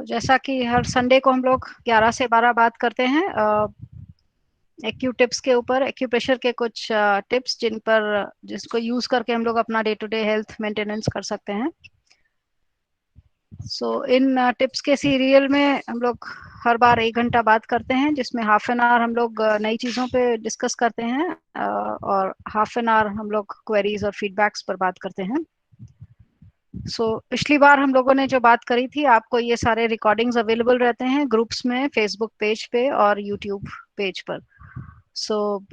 जैसा कि हर संडे को हम लोग 11 से 12 बात करते हैं एक्यू टिप्स के ऊपर, एक्यूप्रेशर के कुछ टिप्स जिसको यूज करके हम लोग अपना day to day health maintenance कर सकते हैं। इन टिप्स के सीरियल में हम लोग हर बार 1 घंटा बात करते हैं, जिसमें हाफ एन आवर हम लोग नई चीज़ों पे डिस्कस करते हैं और हाफ एन आवर हम लोग क्वेरीज और फीडबैक्स पर बात करते हैं। पिछली बार हम लोगों ने जो बात करी थी, आपको ये सारे रिकॉर्डिंग्स अवेलेबल रहते हैं ग्रुप्स में, फेसबुक पेज पे और यूट्यूब पेज पर।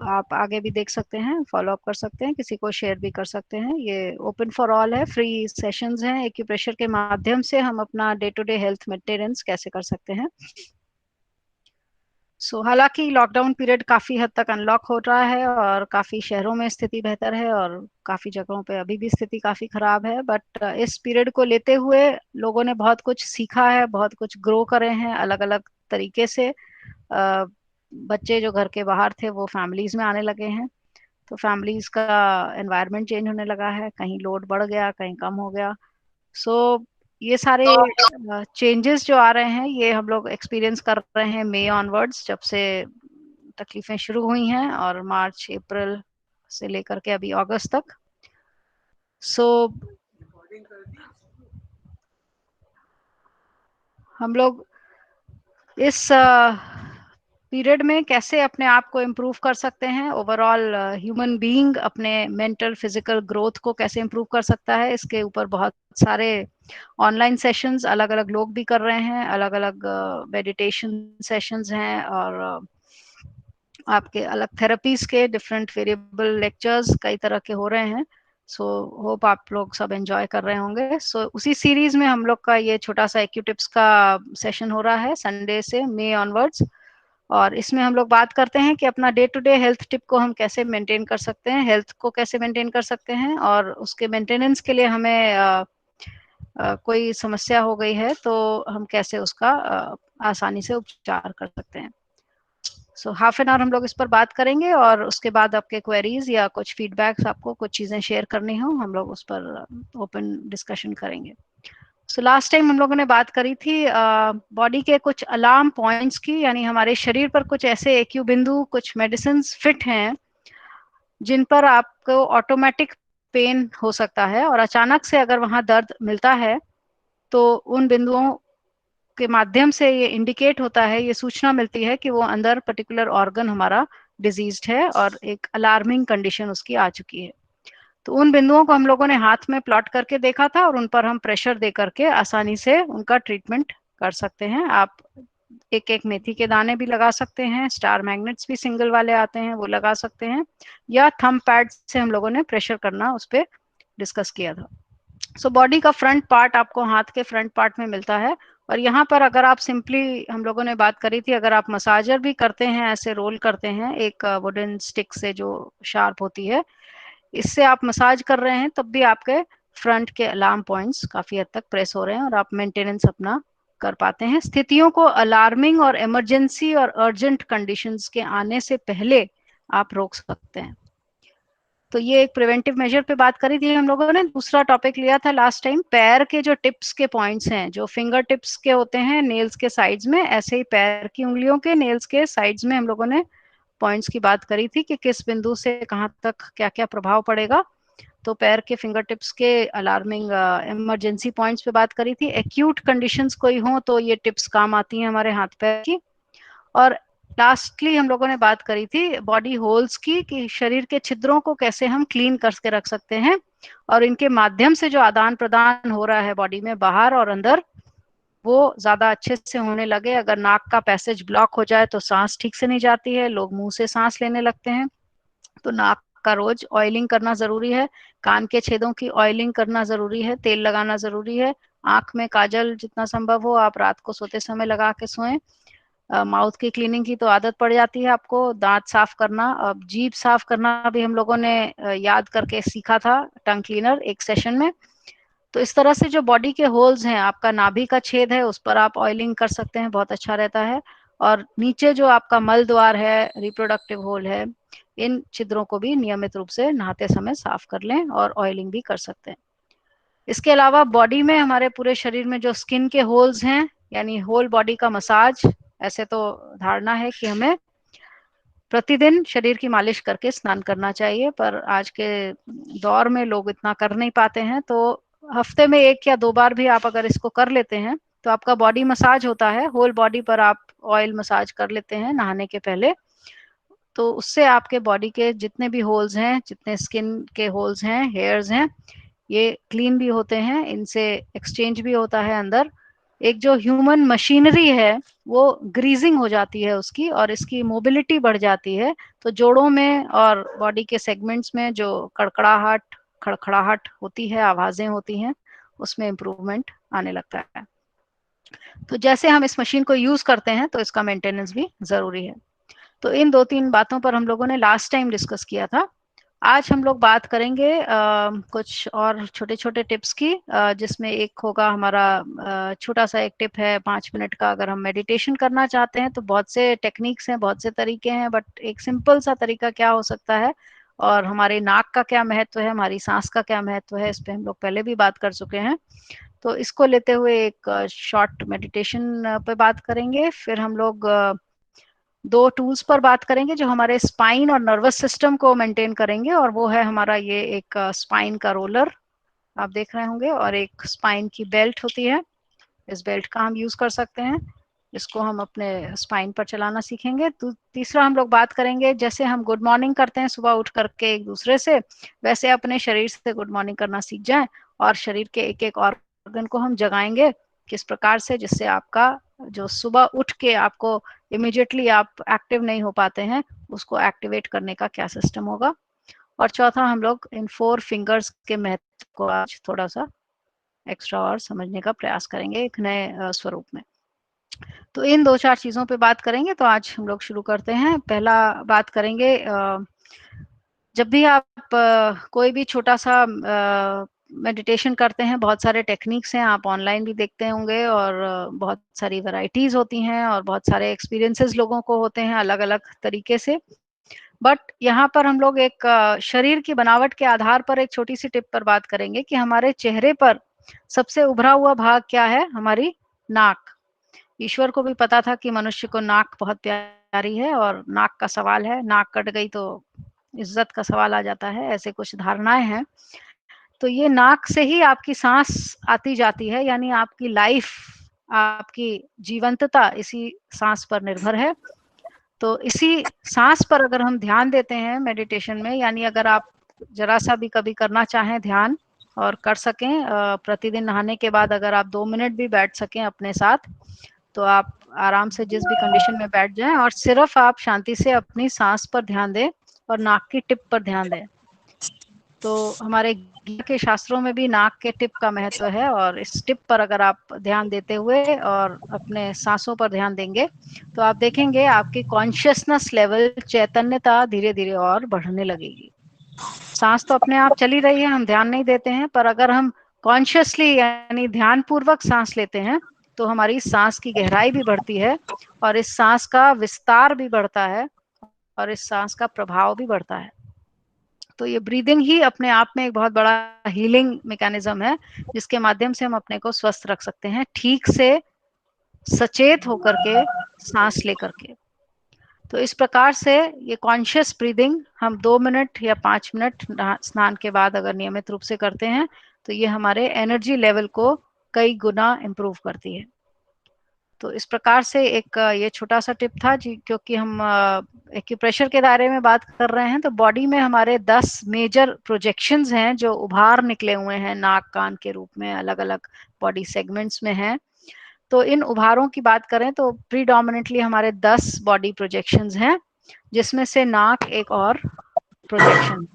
आप आगे भी देख सकते हैं, फॉलो अप कर सकते हैं, किसी को शेयर भी कर सकते हैं। ये ओपन फॉर ऑल है, फ्री सेशंस हैं। एक्यूप्रेशर के माध्यम से हम अपना day to day health maintenance कैसे कर सकते हैं। हालांकि लॉकडाउन पीरियड काफी हद तक अनलॉक हो रहा है और काफी शहरों में स्थिति बेहतर है और काफी जगहों पे अभी भी स्थिति काफी खराब है, बट इस पीरियड को लेते हुए लोगों ने बहुत कुछ सीखा है, बहुत कुछ ग्रो करे हैं अलग अलग तरीके से। बच्चे जो घर के बाहर थे वो फैमिलीज में आने लगे हैं, तो फैमिलीज का एनवायरनमेंट चेंज होने लगा है, कहीं लोड बढ़ गया, कहीं कम हो गया। ये सारे चेंजेस जो आ रहे हैं, ये हम लोग एक्सपीरियंस कर रहे हैं मई ऑनवर्ड्स, जब से तकलीफें शुरू हुई हैं, और मार्च अप्रैल से लेकर के अभी अगस्त तक। हम लोग इस पीरियड में कैसे अपने आप को इम्प्रूव कर सकते हैं, ओवरऑल ह्यूमन बीइंग अपने मेंटल फिजिकल ग्रोथ को कैसे इम्प्रूव कर सकता है, इसके ऊपर बहुत सारे ऑनलाइन सेशंस अलग अलग लोग भी कर रहे हैं। अलग अलग मेडिटेशन सेशंस हैं और आपके अलग थेरेपीज के डिफरेंट वेरिएबल लेक्चर्स कई तरह के हो रहे हैं। होप आप लोग सब एंजॉय कर रहे होंगे। उसी सीरीज में हम लोग का ये छोटा सा एक्यू टिप्स का सेशन हो रहा है संडे से मई ऑनवर्ड्स, और इसमें हम लोग बात करते हैं कि अपना day to day health tip को हम कैसे मेंटेन कर सकते हैं, हेल्थ को कैसे मेंटेन कर सकते हैं, और उसके मेंटेनेंस के लिए हमें कोई समस्या हो गई है तो हम कैसे उसका आसानी से उपचार कर सकते हैं। हाफ एन आवर हम लोग इस पर बात करेंगे, और उसके बाद आपके क्वेरीज या कुछ फीडबैक्स, आपको कुछ चीज़ें शेयर करनी हो, हम लोग उस पर ओपन डिस्कशन करेंगे। लास्ट टाइम हम लोगों ने बात करी थी बॉडी के कुछ अलार्म पॉइंट्स की, यानी हमारे शरीर पर कुछ ऐसे एक्यू बिंदु, कुछ मेडिसिन फिट हैं जिन पर आपको ऑटोमेटिक पेन हो सकता है, और अचानक से अगर वहां दर्द मिलता है तो उन बिंदुओं के माध्यम से ये इंडिकेट होता है, ये सूचना मिलती है कि वो अंदर पर्टिकुलर ऑर्गन हमारा डिजीज्ड है और एक अलार्मिंग कंडीशन उसकी आ चुकी है। तो उन बिंदुओं को हम लोगों ने हाथ में प्लॉट करके देखा था, और उन पर हम प्रेशर दे करके आसानी से उनका ट्रीटमेंट कर सकते हैं। आप एक एक मेथी के दाने भी लगा सकते हैं, स्टार मैग्नेट्स भी सिंगल वाले आते हैं वो लगा सकते हैं, या थंब पैड से हम लोगों ने प्रेशर करना उस पर डिस्कस किया था। बॉडी का फ्रंट पार्ट आपको हाथ के फ्रंट पार्ट में मिलता है, और यहाँ पर अगर आप सिंपली, हम लोगों ने बात करी थी, अगर आप मसाजर भी करते हैं, ऐसे रोल करते हैं एक वुडन स्टिक से जो शार्प होती है, इससे आप मसाज कर रहे हैं, तब भी आपके फ्रंट के अलार्म पॉइंट्स काफी हद तक प्रेस हो रहे हैं और आप मेंटेनेंस अपना कर पाते हैं। स्थितियों को अलार्मिंग और इमरजेंसी और अर्जेंट कंडीशंस के आने से पहले आप रोक सकते हैं। तो ये एक प्रिवेंटिव मेजर पे बात करी थी हम लोगों ने। दूसरा टॉपिक लिया था लास्ट टाइम, पैर के जो टिप्स के पॉइंट्स हैं, जो फिंगर टिप्स के होते हैं नेल्स के साइड्स में, ऐसे ही पैर की उंगलियों के नेल्स के साइड्स में हम लोगों ने पॉइंट्स की बात करी थी कि किस बिंदु से कहाँ तक क्या क्या प्रभाव पड़ेगा। तो पैर के फिंगर टिप्स के अलार्मिंग इमरजेंसी पॉइंट्स पे बात करी थी। एक्यूट कंडीशंस कोई हो तो ये टिप्स काम आती हैं हमारे हाथ पैर की। और लास्टली हम लोगों ने बात करी थी बॉडी होल्स की, कि शरीर के छिद्रों को कैसे हम क्लीन करके रख सकते हैं, और इनके माध्यम से जो आदान प्रदान हो रहा है बॉडी में बाहर और अंदर, वो ज्यादा अच्छे से होने लगे। अगर नाक का पैसेज ब्लॉक हो जाए तो सांस ठीक से नहीं जाती है, लोग मुंह से सांस लेने लगते हैं, तो नाक का रोज ऑयलिंग करना जरूरी है। कान के छेदों की ऑयलिंग करना जरूरी है, तेल लगाना जरूरी है। आंख में काजल जितना संभव हो आप रात को सोते समय लगा के सोएं। माउथ की क्लीनिंग की तो आदत पड़ जाती है आपको, दांत साफ करना, अब जीभ साफ करना भी हम लोगों ने याद करके सीखा था टंग क्लीनर एक सेशन में। तो इस तरह से जो बॉडी के होल्स हैं, आपका नाभि का छेद है उस पर आप ऑयलिंग कर सकते हैं, बहुत अच्छा रहता है। और नीचे जो आपका मल द्वार है, रिप्रोडक्टिव होल है, इन छिद्रों को भी नियमित रूप से नहाते समय साफ कर लें और ऑयलिंग भी कर सकते हैं। इसके अलावा बॉडी में हमारे पूरे शरीर में जो स्किन के होल्स हैं, यानी होल बॉडी का मसाज। ऐसे तो धारणा है कि हमें प्रतिदिन शरीर की मालिश करके स्नान करना चाहिए, पर आज के दौर में लोग इतना कर नहीं पाते हैं। तो हफ्ते में 1 या 2 बार भी आप अगर इसको कर लेते हैं तो आपका बॉडी मसाज होता है, होल बॉडी पर आप ऑयल मसाज कर लेते हैं नहाने के पहले, तो उससे आपके बॉडी के जितने भी होल्स हैं, जितने स्किन के होल्स हैं, हेयर्स हैं, ये क्लीन भी होते हैं, इनसे एक्सचेंज भी होता है अंदर। एक जो ह्यूमन मशीनरी है वो ग्रीजिंग हो जाती है उसकी, और इसकी मोबिलिटी बढ़ जाती है। तो जोड़ों में और बॉडी के सेगमेंट्स में जो कड़कड़ाहट, खड़खड़ाहट होती है, आवाजें होती हैं, उसमें इम्प्रूवमेंट आने लगता है। तो जैसे हम इस मशीन को यूज करते हैं तो इसका मेंटेनेंस भी जरूरी है। तो इन 2-3 बातों पर हम लोगों ने लास्ट टाइम डिस्कस किया था। आज हम लोग बात करेंगे कुछ और छोटे छोटे टिप्स की, जिसमें एक होगा हमारा छोटा सा एक टिप है 5 मिनट का। अगर हम मेडिटेशन करना चाहते हैं तो बहुत से टेक्निक्स हैं, बहुत से तरीके हैं, बट एक सिंपल सा तरीका क्या हो सकता है, और हमारे नाक का क्या महत्व है, हमारी सांस का क्या महत्व है, इस पे हम लोग पहले भी बात कर चुके हैं। तो इसको लेते हुए एक शॉर्ट मेडिटेशन पे बात करेंगे। फिर हम लोग 2 टूल्स पर बात करेंगे जो हमारे स्पाइन और नर्वस सिस्टम को मेंटेन करेंगे, और वो है हमारा ये एक स्पाइन का रोलर आप देख रहे होंगे, और एक स्पाइन की बेल्ट होती है। इस बेल्ट का हम यूज कर सकते हैं, इसको हम अपने स्पाइन पर चलाना सीखेंगे। तो तीसरा हम लोग बात करेंगे, जैसे हम गुड मॉर्निंग करते हैं सुबह उठ करके एक दूसरे से, वैसे अपने शरीर से गुड मॉर्निंग करना सीख जाएं, और शरीर के एक एक ऑर्गन को हम जगाएंगे किस प्रकार से, जिससे आपका जो सुबह उठ के आपको इमिडिएटली आप एक्टिव नहीं हो पाते हैं, उसको एक्टिवेट करने का क्या सिस्टम होगा। और चौथा हम लोग इन 4 फिंगर्स के महत्व को आज थोड़ा सा एक्स्ट्रा और समझने का प्रयास करेंगे एक नए स्वरूप में। तो इन 2-4 चीजों पे बात करेंगे। तो आज हम लोग शुरू करते हैं। पहला बात करेंगे, जब भी आप कोई भी छोटा सा मेडिटेशन करते हैं, बहुत सारे टेक्निक्स हैं, आप ऑनलाइन भी देखते होंगे, और बहुत सारी वैरायटीज होती हैं, और बहुत सारे एक्सपीरियंसेस लोगों को होते हैं अलग अलग तरीके से। बट यहाँ पर हम लोग एक शरीर की बनावट के आधार पर एक छोटी सी टिप पर बात करेंगे कि हमारे चेहरे पर सबसे उभरा हुआ भाग क्या है, हमारी नाक। ईश्वर को भी पता था कि मनुष्य को नाक बहुत प्यारी है, और नाक का सवाल है, नाक कट गई तो इज्जत का सवाल आ जाता है, ऐसे कुछ धारणाएं हैं। तो ये नाक से ही आपकी सांस आती जाती है, यानी आपकी लाइफ, आपकी जीवंतता इसी सांस पर निर्भर है। तो इसी सांस पर अगर हम ध्यान देते हैं मेडिटेशन में, यानी अगर आप जरा सा भी कभी करना चाहें ध्यान और कर सकें, प्रतिदिन नहाने के बाद अगर आप 2 मिनट भी बैठ सकें अपने साथ, तो आप आराम से जिस भी कंडीशन में बैठ जाएं और सिर्फ आप शांति से अपनी सांस पर ध्यान दें और नाक की टिप पर ध्यान दें। तो हमारे गीता के शास्त्रों में भी नाक के टिप का महत्व है, और इस टिप पर अगर आप ध्यान देते हुए और अपने सांसों पर ध्यान देंगे तो आप देखेंगे आपकी कॉन्शियसनेस लेवल, चैतन्यता धीरे धीरे और बढ़ने लगेगी। सांस तो अपने आप चली रही है, हम ध्यान नहीं देते हैं, पर अगर हम कॉन्शियसली यानी ध्यान पूर्वक सांस लेते हैं तो हमारी सांस की गहराई भी बढ़ती है, और इस सांस का विस्तार भी बढ़ता है, और इस सांस का प्रभाव भी बढ़ता है। तो ये ब्रीदिंग ही अपने आप में एक बहुत बड़ा हीलिंग मैकेनिज्म है, जिसके माध्यम से हम अपने को स्वस्थ रख सकते हैं, ठीक से सचेत होकर के, सांस लेकर के। तो इस प्रकार से ये कॉन्शियस ब्रीदिंग हम 2 मिनट या 5 मिनट स्नान के बाद अगर नियमित रूप से करते हैं तो ये हमारे एनर्जी लेवल को कई गुना इम्प्रूव करती है। तो इस प्रकार से एक ये छोटा सा टिप था जी, क्योंकि हम एक्यूप्रेशर के दायरे में बात कर रहे हैं, तो बॉडी में हमारे 10 मेजर प्रोजेक्शंस हैं जो उभार निकले हुए हैं नाक कान के रूप में, अलग अलग बॉडी सेगमेंट्स में हैं। तो इन उभारों की बात करें तो प्रीडोमिनेटली हमारे 10 बॉडी प्रोजेक्शंस हैं, जिसमें से नाक एक और प्रोजेक्शन।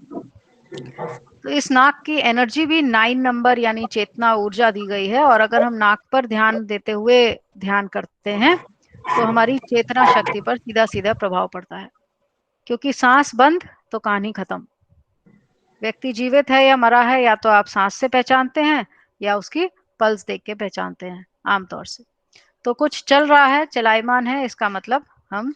तो इस नाक की एनर्जी भी 9 नंबर यानी चेतना ऊर्जा दी गई है, और अगर हम नाक पर ध्यान देते हुए ध्यान करते हैं तो हमारी चेतना शक्ति पर सीधा सीधा प्रभाव पड़ता है, क्योंकि सांस बंद तो कहानी खत्म। व्यक्ति जीवित है या मरा है या तो आप सांस से पहचानते हैं या उसकी पल्स देख के पहचानते हैं आमतौर से। तो कुछ चल रहा है, चलायमान है, इसका मतलब हम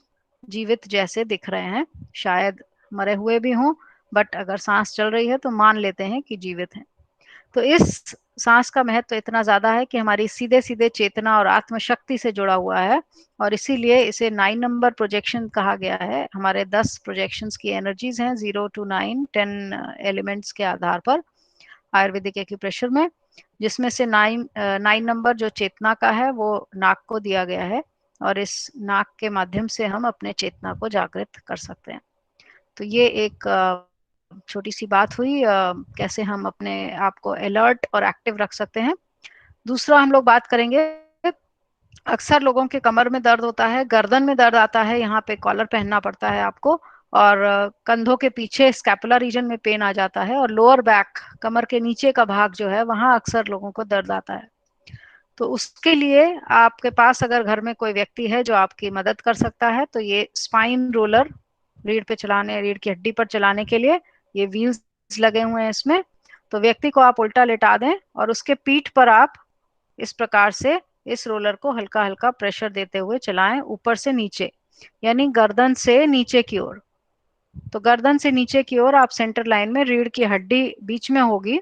जीवित जैसे दिख रहे हैं, शायद मरे हुए भी हों, बट अगर सांस चल रही है तो मान लेते हैं कि जीवित हैं। तो इस सांस का महत्व तो इतना ज्यादा है कि हमारी सीधे सीधे चेतना और आत्मशक्ति से जुड़ा हुआ है, और इसीलिए इसे 9 नंबर प्रोजेक्शन कहा गया है। हमारे 10 प्रोजेक्शंस की एनर्जीज हैं, 0 to 9, 10 एलिमेंट्स के आधार पर आयुर्वेदिक एक्यूप्रेशर में, जिसमें से 9 नंबर जो चेतना का है वो नाक को दिया गया है, और इस नाक के माध्यम से हम अपने चेतना को जागृत कर सकते हैं। तो ये एक छोटी सी बात हुई कैसे हम अपने आप को अलर्ट और एक्टिव रख सकते हैं। दूसरा हम लोग बात करेंगे, अक्सर लोगों के कमर में दर्द होता है, गर्दन में दर्द आता है, यहाँ पे कॉलर पहनना पड़ता है आपको, और कंधों के पीछे स्कैपुलर रीजन में पेन आ जाता है, और लोअर बैक कमर के नीचे का भाग जो है वहां अक्सर लोगों को दर्द आता है। तो उसके लिए आपके पास अगर घर में कोई व्यक्ति है जो आपकी मदद कर सकता है, तो ये स्पाइन रोलर, रीढ़ पे चलाने, रीढ़ की हड्डी पर चलाने के लिए ये व्हील्स लगे हुए हैं इसमें। तो व्यक्ति को आप उल्टा लेटा दें और उसके पीठ पर आप इस प्रकार से इस रोलर को हल्का हल्का प्रेशर देते हुए चलाएं, ऊपर से नीचे, यानी गर्दन से नीचे की ओर। तो गर्दन से नीचे की ओर आप सेंटर लाइन में, रीढ़ की हड्डी बीच में होगी,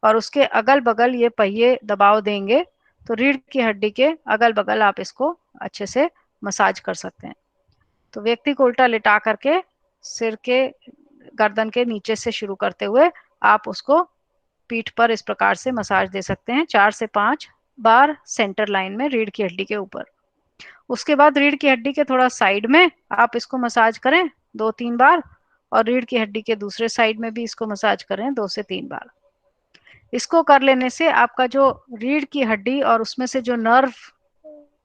और उसके अगल बगल ये पहिए दबाव देंगे, तो रीढ़ की हड्डी के अगल बगल आप इसको अच्छे से मसाज कर सकते हैं। तो व्यक्ति को उल्टा लिटा करके सिर के, गर्दन के नीचे से शुरू करते हुए आप उसको पीठ पर इस प्रकार से मसाज दे सकते हैं 4 से 5 बार सेंटर लाइन में रीढ़ की हड्डी के ऊपर। उसके बाद रीढ़ की हड्डी के थोड़ा साइड में आप इसको मसाज करें 2-3 बार, और रीढ़ की हड्डी के दूसरे साइड में भी इसको मसाज करें 2 से 3 बार। इसको कर लेने से आपका जो रीढ़ की हड्डी और उसमें से जो नर्व,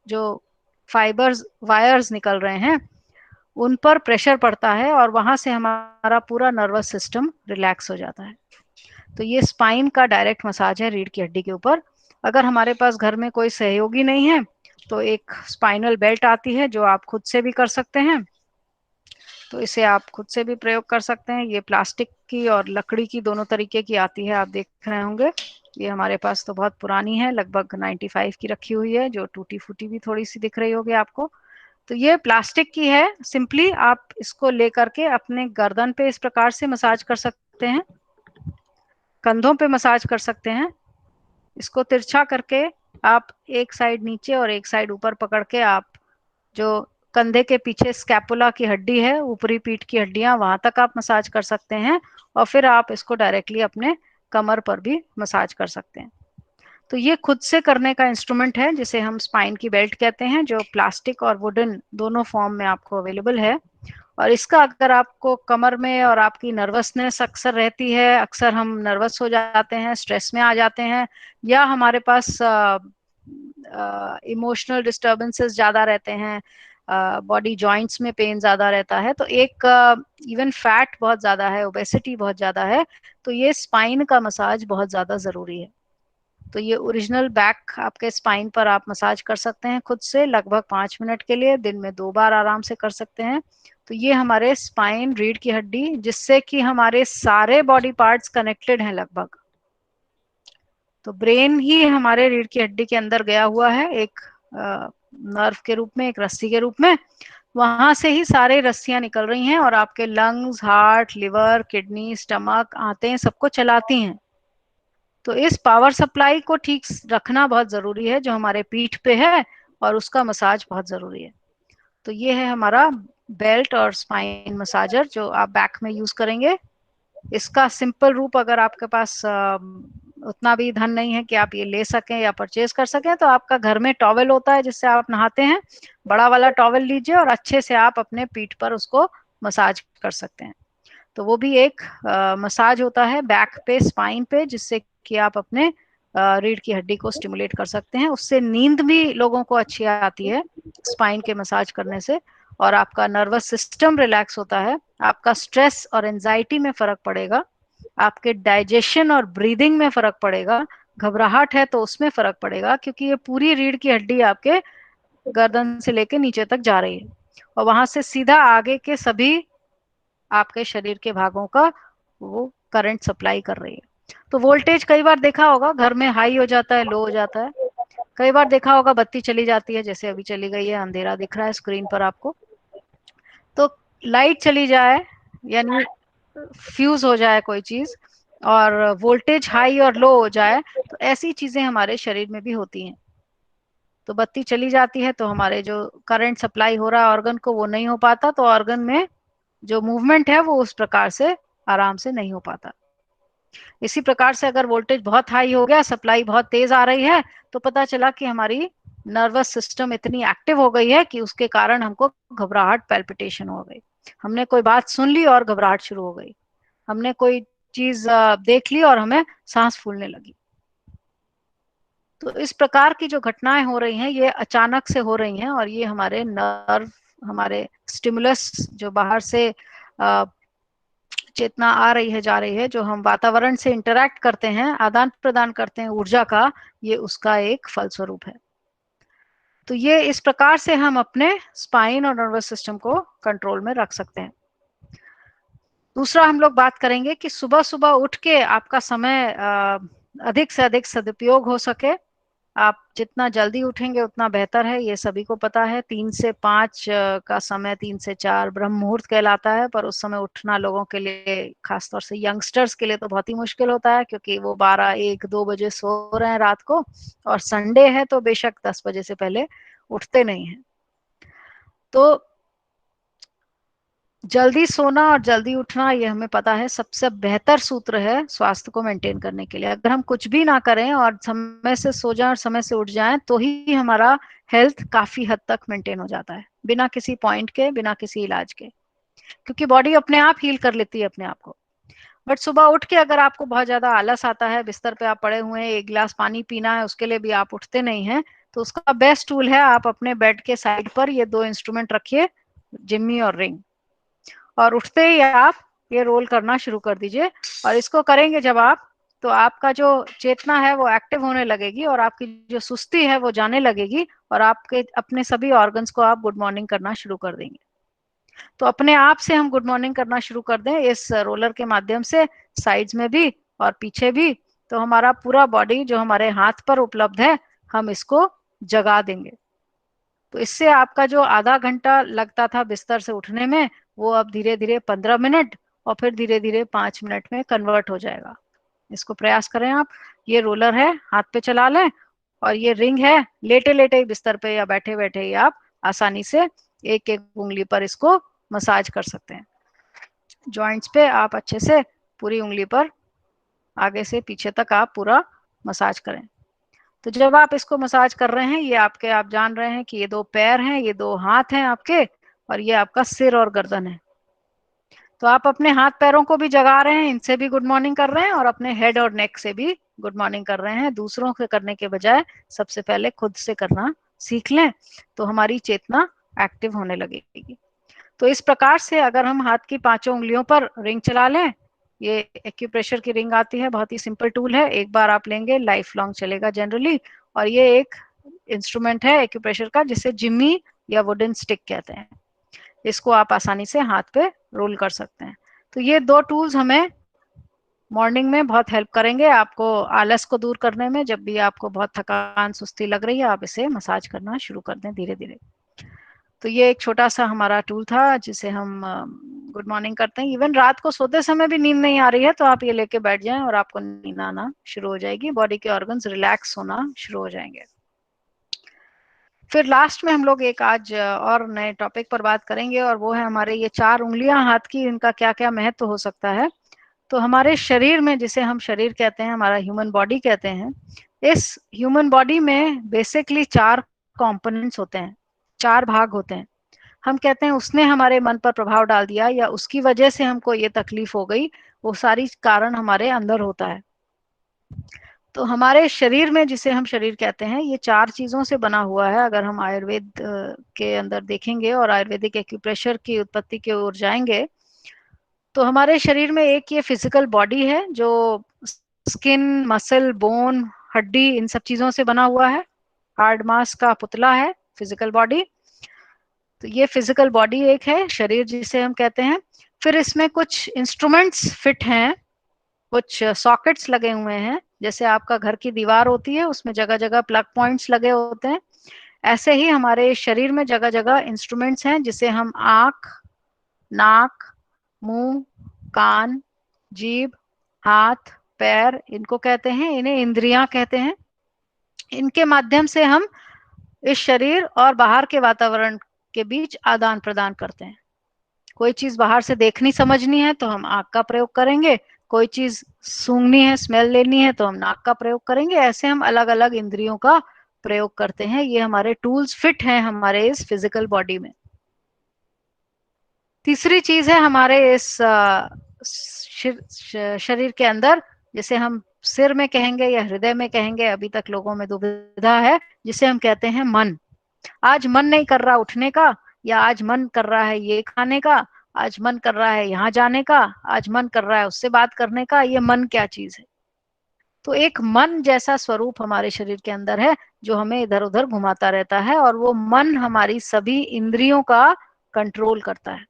जो फाइबर्स, वायर्स निकल रहे हैं, उन पर प्रेशर पड़ता है, और वहां से हमारा पूरा नर्वस सिस्टम रिलैक्स हो जाता है। तो ये स्पाइन का डायरेक्ट मसाज है रीढ़ की हड्डी के ऊपर। अगर हमारे पास घर में कोई सहयोगी नहीं है, तो एक स्पाइनल बेल्ट आती है जो आप खुद से भी कर सकते हैं। तो इसे आप खुद से भी प्रयोग कर सकते हैं। ये प्लास्टिक की और लकड़ी की दोनों तरीके की आती है, आप देख रहे होंगे। ये हमारे पास तो बहुत पुरानी है, लगभग 95 की रखी हुई है, जो टूटी फूटी भी थोड़ी सी दिख रही होगी आपको। तो ये प्लास्टिक की है। सिंपली आप इसको लेकर के अपने गर्दन पे इस प्रकार से मसाज कर सकते हैं, कंधों पे मसाज कर सकते हैं। इसको तिरछा करके आप एक साइड नीचे और एक साइड ऊपर पकड़ के आप जो कंधे के पीछे स्कैपुला की हड्डी है, ऊपरी पीठ की हड्डियां, वहां तक आप मसाज कर सकते हैं, और फिर आप इसको डायरेक्टली अपने कमर पर भी मसाज कर सकते हैं। तो ये खुद से करने का इंस्ट्रूमेंट है जिसे हम स्पाइन की बेल्ट कहते हैं, जो प्लास्टिक और वुडन दोनों फॉर्म में आपको अवेलेबल है। और इसका अगर आपको कमर में, और आपकी नर्वसनेस अक्सर रहती है, अक्सर हम नर्वस हो जाते हैं, स्ट्रेस में आ जाते हैं, या हमारे पास इमोशनल डिस्टर्बेंसेस ज़्यादा रहते हैं, बॉडी जॉइंट्स में पेन ज़्यादा रहता है, तो एक इवन फैट बहुत ज़्यादा है, ओबेसिटी बहुत ज़्यादा है, तो ये स्पाइन का मसाज बहुत ज़्यादा ज़रूरी है। तो ये ओरिजिनल बैक आपके स्पाइन पर आप मसाज कर सकते हैं खुद से, लगभग 5 मिनट के लिए, दिन में 2 बार आराम से कर सकते हैं। तो ये हमारे स्पाइन, रीढ़ की हड्डी, जिससे कि हमारे सारे बॉडी पार्ट्स कनेक्टेड हैं लगभग। तो ब्रेन ही हमारे रीढ़ की हड्डी के अंदर गया हुआ है, एक नर्व के रूप में, एक रस्सी के रूप में। वहां से ही सारे रस्सियां निकल रही हैं, और आपके lungs, heart, liver, kidney, stomach, आंतें सबको चलाती हैं। तो इस पावर सप्लाई को ठीक रखना बहुत जरूरी है, जो हमारे पीठ पे है, और उसका मसाज बहुत जरूरी है। तो ये है हमारा बेल्ट और स्पाइन मसाजर जो आप बैक में यूज करेंगे। इसका सिंपल रूप, अगर आपके पास उतना भी धन नहीं है कि आप ये ले सकें या परचेज कर सकें, तो आपका घर में टॉवेल होता है जिससे आप नहाते हैं, बड़ा वाला टॉवेल लीजिए और अच्छे से आप अपने पीठ पर उसको मसाज कर सकते हैं। तो वो भी एक मसाज होता है बैक पे, स्पाइन पे, जिससे कि आप अपने रीढ़ की हड्डी को स्टिमुलेट कर सकते हैं। उससे नींद भी लोगों को अच्छी आती है स्पाइन के मसाज करने से, और आपका नर्वस सिस्टम रिलैक्स होता है, आपका स्ट्रेस और एंजाइटी में फर्क पड़ेगा, आपके डाइजेशन और ब्रीदिंग में फर्क पड़ेगा, घबराहट है तो उसमें फर्क पड़ेगा, क्योंकि ये पूरी रीढ़ की हड्डी आपके गर्दन से लेके नीचे तक जा रही है, और वहां से सीधा आगे के सभी आपके शरीर के भागों का वो करंट सप्लाई कर रही है। तो वोल्टेज कई बार देखा होगा घर में हाई हो जाता है, लो हो जाता है। कई बार देखा होगा बत्ती चली जाती है, जैसे अभी चली गई है, अंधेरा दिख रहा है स्क्रीन पर आपको। तो लाइट चली जाए, यानी फ्यूज हो जाए कोई चीज, और वोल्टेज हाई और लो हो जाए, तो ऐसी चीजें हमारे शरीर में भी होती हैं। तो बत्ती चली जाती है तो हमारे जो करंट सप्लाई हो रहा है ऑर्गन को वो नहीं हो पाता, तो ऑर्गन में जो मूवमेंट है वो उस प्रकार से आराम से नहीं हो पाता। इसी प्रकार से अगर वोल्टेज बहुत हाई हो गया, सप्लाई बहुत तेज आ रही है, तो पता चला कि हमारी नर्वस सिस्टम इतनी एक्टिव हो गई है कि उसके कारण हमको घबराहट, पैल्पिटेशन हो गई। हमने कोई बात सुन ली और घबराहट शुरू हो गई। हमने कोई चीज देख ली और हमें सांस फूलने लगी। तो इस प्रकार की जो घटनाएं हो रही हैं ये अचानक से हो रही हैं, और ये हमारे नर्व, हमारे स्टिमुलस जो बाहर से चेतना आ रही है, जा रही है, जो हम वातावरण से इंटरैक्ट करते हैं, आदान प्रदान करते हैं ऊर्जा का, ये उसका एक फलस्वरूप है। तो ये इस प्रकार से हम अपने स्पाइन और नर्वस सिस्टम को कंट्रोल में रख सकते हैं। दूसरा हम लोग बात करेंगे कि सुबह सुबह उठ के आपका समय अधिक से अधिक सदुपयोग हो सके। आप जितना जल्दी उठेंगे उतना बेहतर है, ये सभी को पता है। 3 से 5 का समय, 3 से 4 ब्रह्म मुहूर्त कहलाता है, पर उस समय उठना लोगों के लिए, खासतौर से यंगस्टर्स के लिए तो बहुत ही मुश्किल होता है, क्योंकि वो 12, 1, 2 बजे सो रहे हैं रात को, और संडे है तो बेशक 10 बजे से पहले उठते नहीं हैं। तो जल्दी सोना और जल्दी उठना, ये हमें पता है सबसे बेहतर सूत्र है स्वास्थ्य को मेंटेन करने के लिए। अगर हम कुछ भी ना करें और समय से सो जाएं और समय से उठ जाएं, तो ही हमारा हेल्थ काफी हद तक मेंटेन हो जाता है, बिना किसी पॉइंट के, बिना किसी इलाज के, क्योंकि बॉडी अपने आप हील कर लेती है अपने आप को। बट सुबह उठ के अगर आपको बहुत ज्यादा आलस आता है, बिस्तर पे आप पड़े हुए हैं, 1 गिलास पानी पीना है, उसके लिए भी आप उठते नहीं हैं, तो उसका बेस्ट टूल है, आप अपने बेड के साइड पर ये 2 इंस्ट्रूमेंट रखिए, जिम्मी और रिंग, और उठते ही आप ये रोल करना शुरू कर दीजिए। और इसको करेंगे जब आप, तो आपका जो चेतना है वो एक्टिव होने लगेगी, और आपकी जो सुस्ती है वो जाने लगेगी, और आपके अपने सभी ऑर्गन्स को आप गुड मॉर्निंग करना शुरू कर देंगे। तो अपने आप से हम गुड मॉर्निंग करना शुरू कर दें इस रोलर के माध्यम से, साइड्स में भी और पीछे भी, तो हमारा पूरा बॉडी जो हमारे हाथ पर उपलब्ध है, हम इसको जगा देंगे। तो इससे आपका जो आधा घंटा लगता था बिस्तर से उठने में, वो अब धीरे धीरे 15 मिनट, और फिर धीरे धीरे 5 मिनट में कन्वर्ट हो जाएगा। इसको प्रयास करें आप। ये रोलर है, हाथ पे चला लें, और ये रिंग है, लेटे लेटे बिस्तर पे या बैठे बैठे ही आप आसानी से एक एक उंगली पर इसको मसाज कर सकते हैं। जॉइंट्स पे आप अच्छे से पूरी उंगली पर आगे से पीछे तक आप पूरा मसाज करें। तो जब आप इसको मसाज कर रहे हैं, ये आपके, आप जान रहे हैं कि ये 2 पैर हैं, ये 2 हाथ हैं आपके, और ये आपका सिर और गर्दन है। तो आप अपने हाथ पैरों को भी जगा रहे हैं, इनसे भी गुड मॉर्निंग कर रहे हैं, और अपने हेड और नेक से भी गुड मॉर्निंग कर रहे हैं। दूसरों के करने के बजाय सबसे पहले खुद से करना सीख लें, तो हमारी चेतना एक्टिव होने लगेगी। तो इस प्रकार से अगर हम हाथ की 5 उंगलियों पर रिंग चला लें, ये एक्यूप्रेशर की रिंग आती है, बहुत ही सिंपल टूल है, एक बार आप लेंगे लाइफ लॉन्ग चलेगा जनरली। और ये एक इंस्ट्रूमेंट है एक्यूप्रेशर का, जिसे जिम्मी या वुडन स्टिक कहते हैं। इसको आप आसानी से हाथ पे रोल कर सकते हैं। तो ये 2 टूल्स हमें मॉर्निंग में बहुत हेल्प करेंगे आपको आलस को दूर करने में। जब भी आपको बहुत थकान, सुस्ती लग रही है, आप इसे मसाज करना शुरू कर दें धीरे धीरे। तो ये एक छोटा सा हमारा टूल था जिसे हम गुड मॉर्निंग करते हैं। इवन रात को सोते समय भी नींद नहीं आ रही है, तो आप ये लेके बैठ जाएं और आपको नींद आना शुरू हो जाएगी, बॉडी के ऑर्गन्स रिलैक्स होना शुरू हो जाएंगे। फिर लास्ट में हम लोग एक आज और नए टॉपिक पर बात करेंगे, और वो है हमारे ये 4 उंगलियां हाथ की, इनका क्या क्या महत्व हो सकता है। तो हमारे शरीर में, जिसे हम शरीर कहते हैं, हमारा ह्यूमन बॉडी कहते हैं, इस ह्यूमन बॉडी में बेसिकली 4 कंपोनेंट्स होते हैं, 4 भाग होते हैं। हम कहते हैं उसने हमारे मन पर प्रभाव डाल दिया, या उसकी वजह से हमको ये तकलीफ हो गई, वो सारी कारण हमारे अंदर होता है। तो हमारे शरीर में, जिसे हम शरीर कहते हैं, ये 4 चीजों से बना हुआ है। अगर हम आयुर्वेद के अंदर देखेंगे और आयुर्वेदिक एक्यूप्रेशर की उत्पत्ति की ओर जाएंगे, तो हमारे शरीर में एक ये फिजिकल बॉडी है जो स्किन, मसल, बोन, हड्डी, इन सब चीजों से बना हुआ है। हार्ड मास का पुतला है फिजिकल बॉडी। तो ये फिजिकल बॉडी एक है, शरीर जिसे हम कहते हैं। फिर इसमें कुछ इंस्ट्रूमेंट्स फिट हैं, कुछ सॉकेट्स लगे हुए हैं, जैसे आपका घर की दीवार होती है, उसमें जगह जगह प्लग पॉइंट्स लगे होते हैं। ऐसे ही हमारे शरीर में जगह जगह इंस्ट्रूमेंट्स हैं, जिसे हम आंख, नाक, मुंह, कान, जीभ, हाथ, पैर, इनको कहते हैं, इन्हें इंद्रियां कहते हैं। इनके माध्यम से हम इस शरीर और बाहर के वातावरण के बीच आदान प्रदान करते हैं। कोई चीज बाहर से देखनी समझनी है तो हम आंख का प्रयोग करेंगे, कोई चीज सूंघनी है, स्मेल लेनी है तो हम नाक का प्रयोग करेंगे। ऐसे हम अलग अलग इंद्रियों का प्रयोग करते हैं। ये हमारे टूल्स फिट हैं हमारे इस फिजिकल बॉडी में। तीसरी चीज है हमारे इस शरीर के अंदर, जिसे हम सिर में कहेंगे या हृदय में कहेंगे, अभी तक लोगों में दुविधा है, जिसे हम कहते हैं मन। आज मन नहीं कर रहा उठने का, या आज मन कर रहा है ये खाने का, आज मन कर रहा है यहाँ जाने का, आज मन कर रहा है उससे बात करने का। ये मन क्या चीज है? तो एक मन जैसा स्वरूप हमारे शरीर के अंदर है, जो हमें इधर उधर घुमाता रहता है, और वो मन हमारी सभी इंद्रियों का कंट्रोल करता है,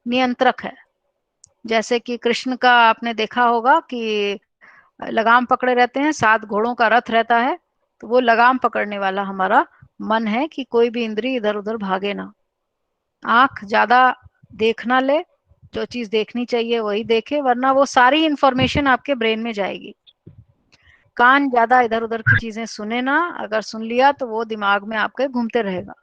नियंत्रक है। जैसे कि कृष्ण का आपने देखा होगा कि लगाम पकड़े रहते हैं, 7 घोड़ों का रथ रहता है, तो वो लगाम पकड़ने वाला हमारा मन है कि कोई भी इंद्री इधर उधर भागे ना। आंख ज्यादा देख ना ले, जो चीज देखनी चाहिए वही देखे, वरना वो सारी इंफॉर्मेशन आपके ब्रेन में जाएगी। कान ज्यादा इधर उधर की चीजें सुने ना, अगर सुन लिया तो वो दिमाग में आपके घूमते रहेगा।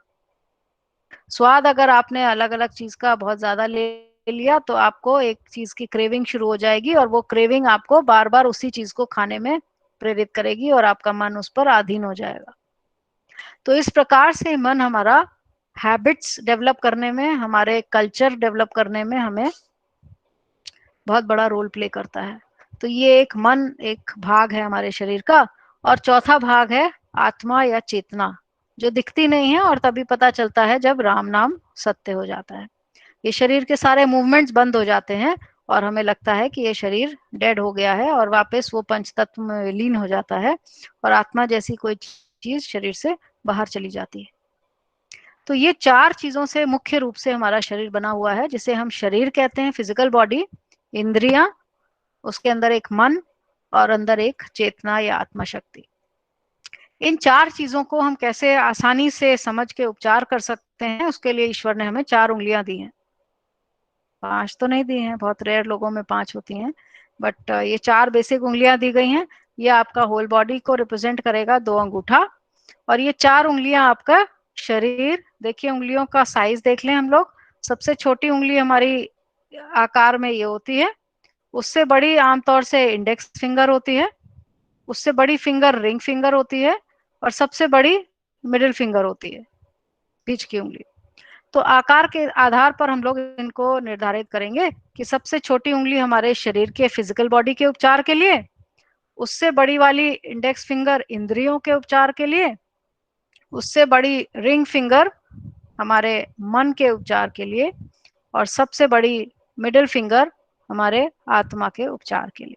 स्वाद अगर आपने अलग अलग चीज का बहुत ज्यादा ले लिया तो आपको एक चीज की क्रेविंग शुरू हो जाएगी, और वो क्रेविंग आपको बार बार उसी चीज को खाने में प्रेरित करेगी, और आपका मन उस पर अधीन हो जाएगा। तो इस प्रकार से मन हमारा हैबिट्स डेवलप करने में, हमारे कल्चर डेवलप करने में हमें बहुत बड़ा रोल प्ले करता है। तो ये एक मन एक भाग है हमारे शरीर का। और चौथा भाग है आत्मा या चेतना, जो दिखती नहीं है और तभी पता चलता है जब राम नाम सत्य हो जाता है। ये शरीर के सारे मूवमेंट्स बंद हो जाते हैं और हमें लगता है कि ये शरीर डेड हो गया है, और वापस वो पंच तत्व में लीन हो जाता है, और आत्मा जैसी कोई चीज शरीर से बाहर चली जाती है। तो ये 4 चीजों से मुख्य रूप से हमारा शरीर बना हुआ है, जिसे हम शरीर कहते हैं, फिजिकल बॉडी, इंद्रियां, उसके अंदर एक मन, और अंदर एक चेतना या आत्मा शक्ति। इन 4 चीजों को हम कैसे आसानी से समझ के उपचार कर सकते हैं, उसके लिए ईश्वर ने हमें 4 उंगलियां दी हैं। 5 तो नहीं दी हैं, बहुत रेयर लोगों में 5 होती हैं, बट ये 4 बेसिक उंगलियां दी गई हैं। ये आपका होल बॉडी को रिप्रेजेंट करेगा, 2 अंगूठा, और ये 4 उंगलियां आपका शरीर। देखिए उंगलियों का साइज देख लें हम लोग। सबसे छोटी उंगली हमारी आकार में ये होती है, उससे बड़ी आमतौर से इंडेक्स फिंगर होती है, उससे बड़ी फिंगर रिंग फिंगर होती है, और सबसे बड़ी मिडिल फिंगर होती है, बीच की उंगली। तो आकार के आधार पर हम लोग इनको निर्धारित करेंगे कि सबसे छोटी उंगली हमारे शरीर के फिजिकल बॉडी के उपचार के लिए, उससे बड़ी वाली इंडेक्स फिंगर इंद्रियों के उपचार के लिए, उससे बड़ी रिंग फिंगर हमारे मन के उपचार के लिए, और सबसे बड़ी मिडिल फिंगर हमारे आत्मा के उपचार के लिए।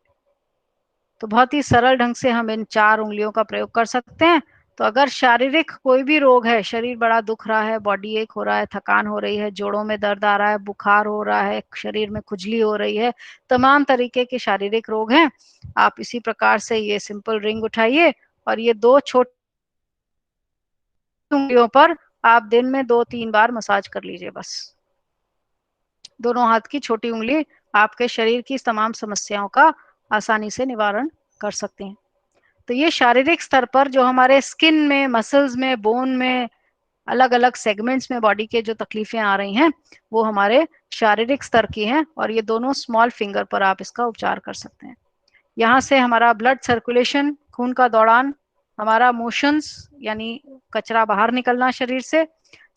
तो बहुत ही सरल ढंग से हम इन 4 उंगलियों का प्रयोग कर सकते हैं। तो अगर शारीरिक कोई भी रोग है, शरीर बड़ा दुख रहा है, बॉडी एक हो रहा है, थकान हो रही है, जोड़ों में दर्द आ रहा है, बुखार हो रहा है, शरीर में खुजली हो रही है, तमाम तरीके के शारीरिक रोग हैं, आप इसी प्रकार से ये सिंपल रिंग उठाइए, और ये 2 छोटी उंगलियों पर आप दिन में 2-3 बार मसाज कर लीजिए बस। दोनों हाथ की छोटी उंगली आपके शरीर की तमाम समस्याओं का आसानी से निवारण कर सकती हैं। तो ये शारीरिक स्तर पर जो हमारे स्किन में, मसल्स में, बोन में, अलग अलग सेगमेंट्स में बॉडी के जो तकलीफें आ रही हैं, वो हमारे शारीरिक स्तर की हैं, और ये दोनों स्मॉल फिंगर पर आप इसका उपचार कर सकते हैं। यहाँ से हमारा ब्लड सर्कुलेशन, खून का दौड़ान, हमारा मोशंस यानी कचरा बाहर निकलना शरीर से,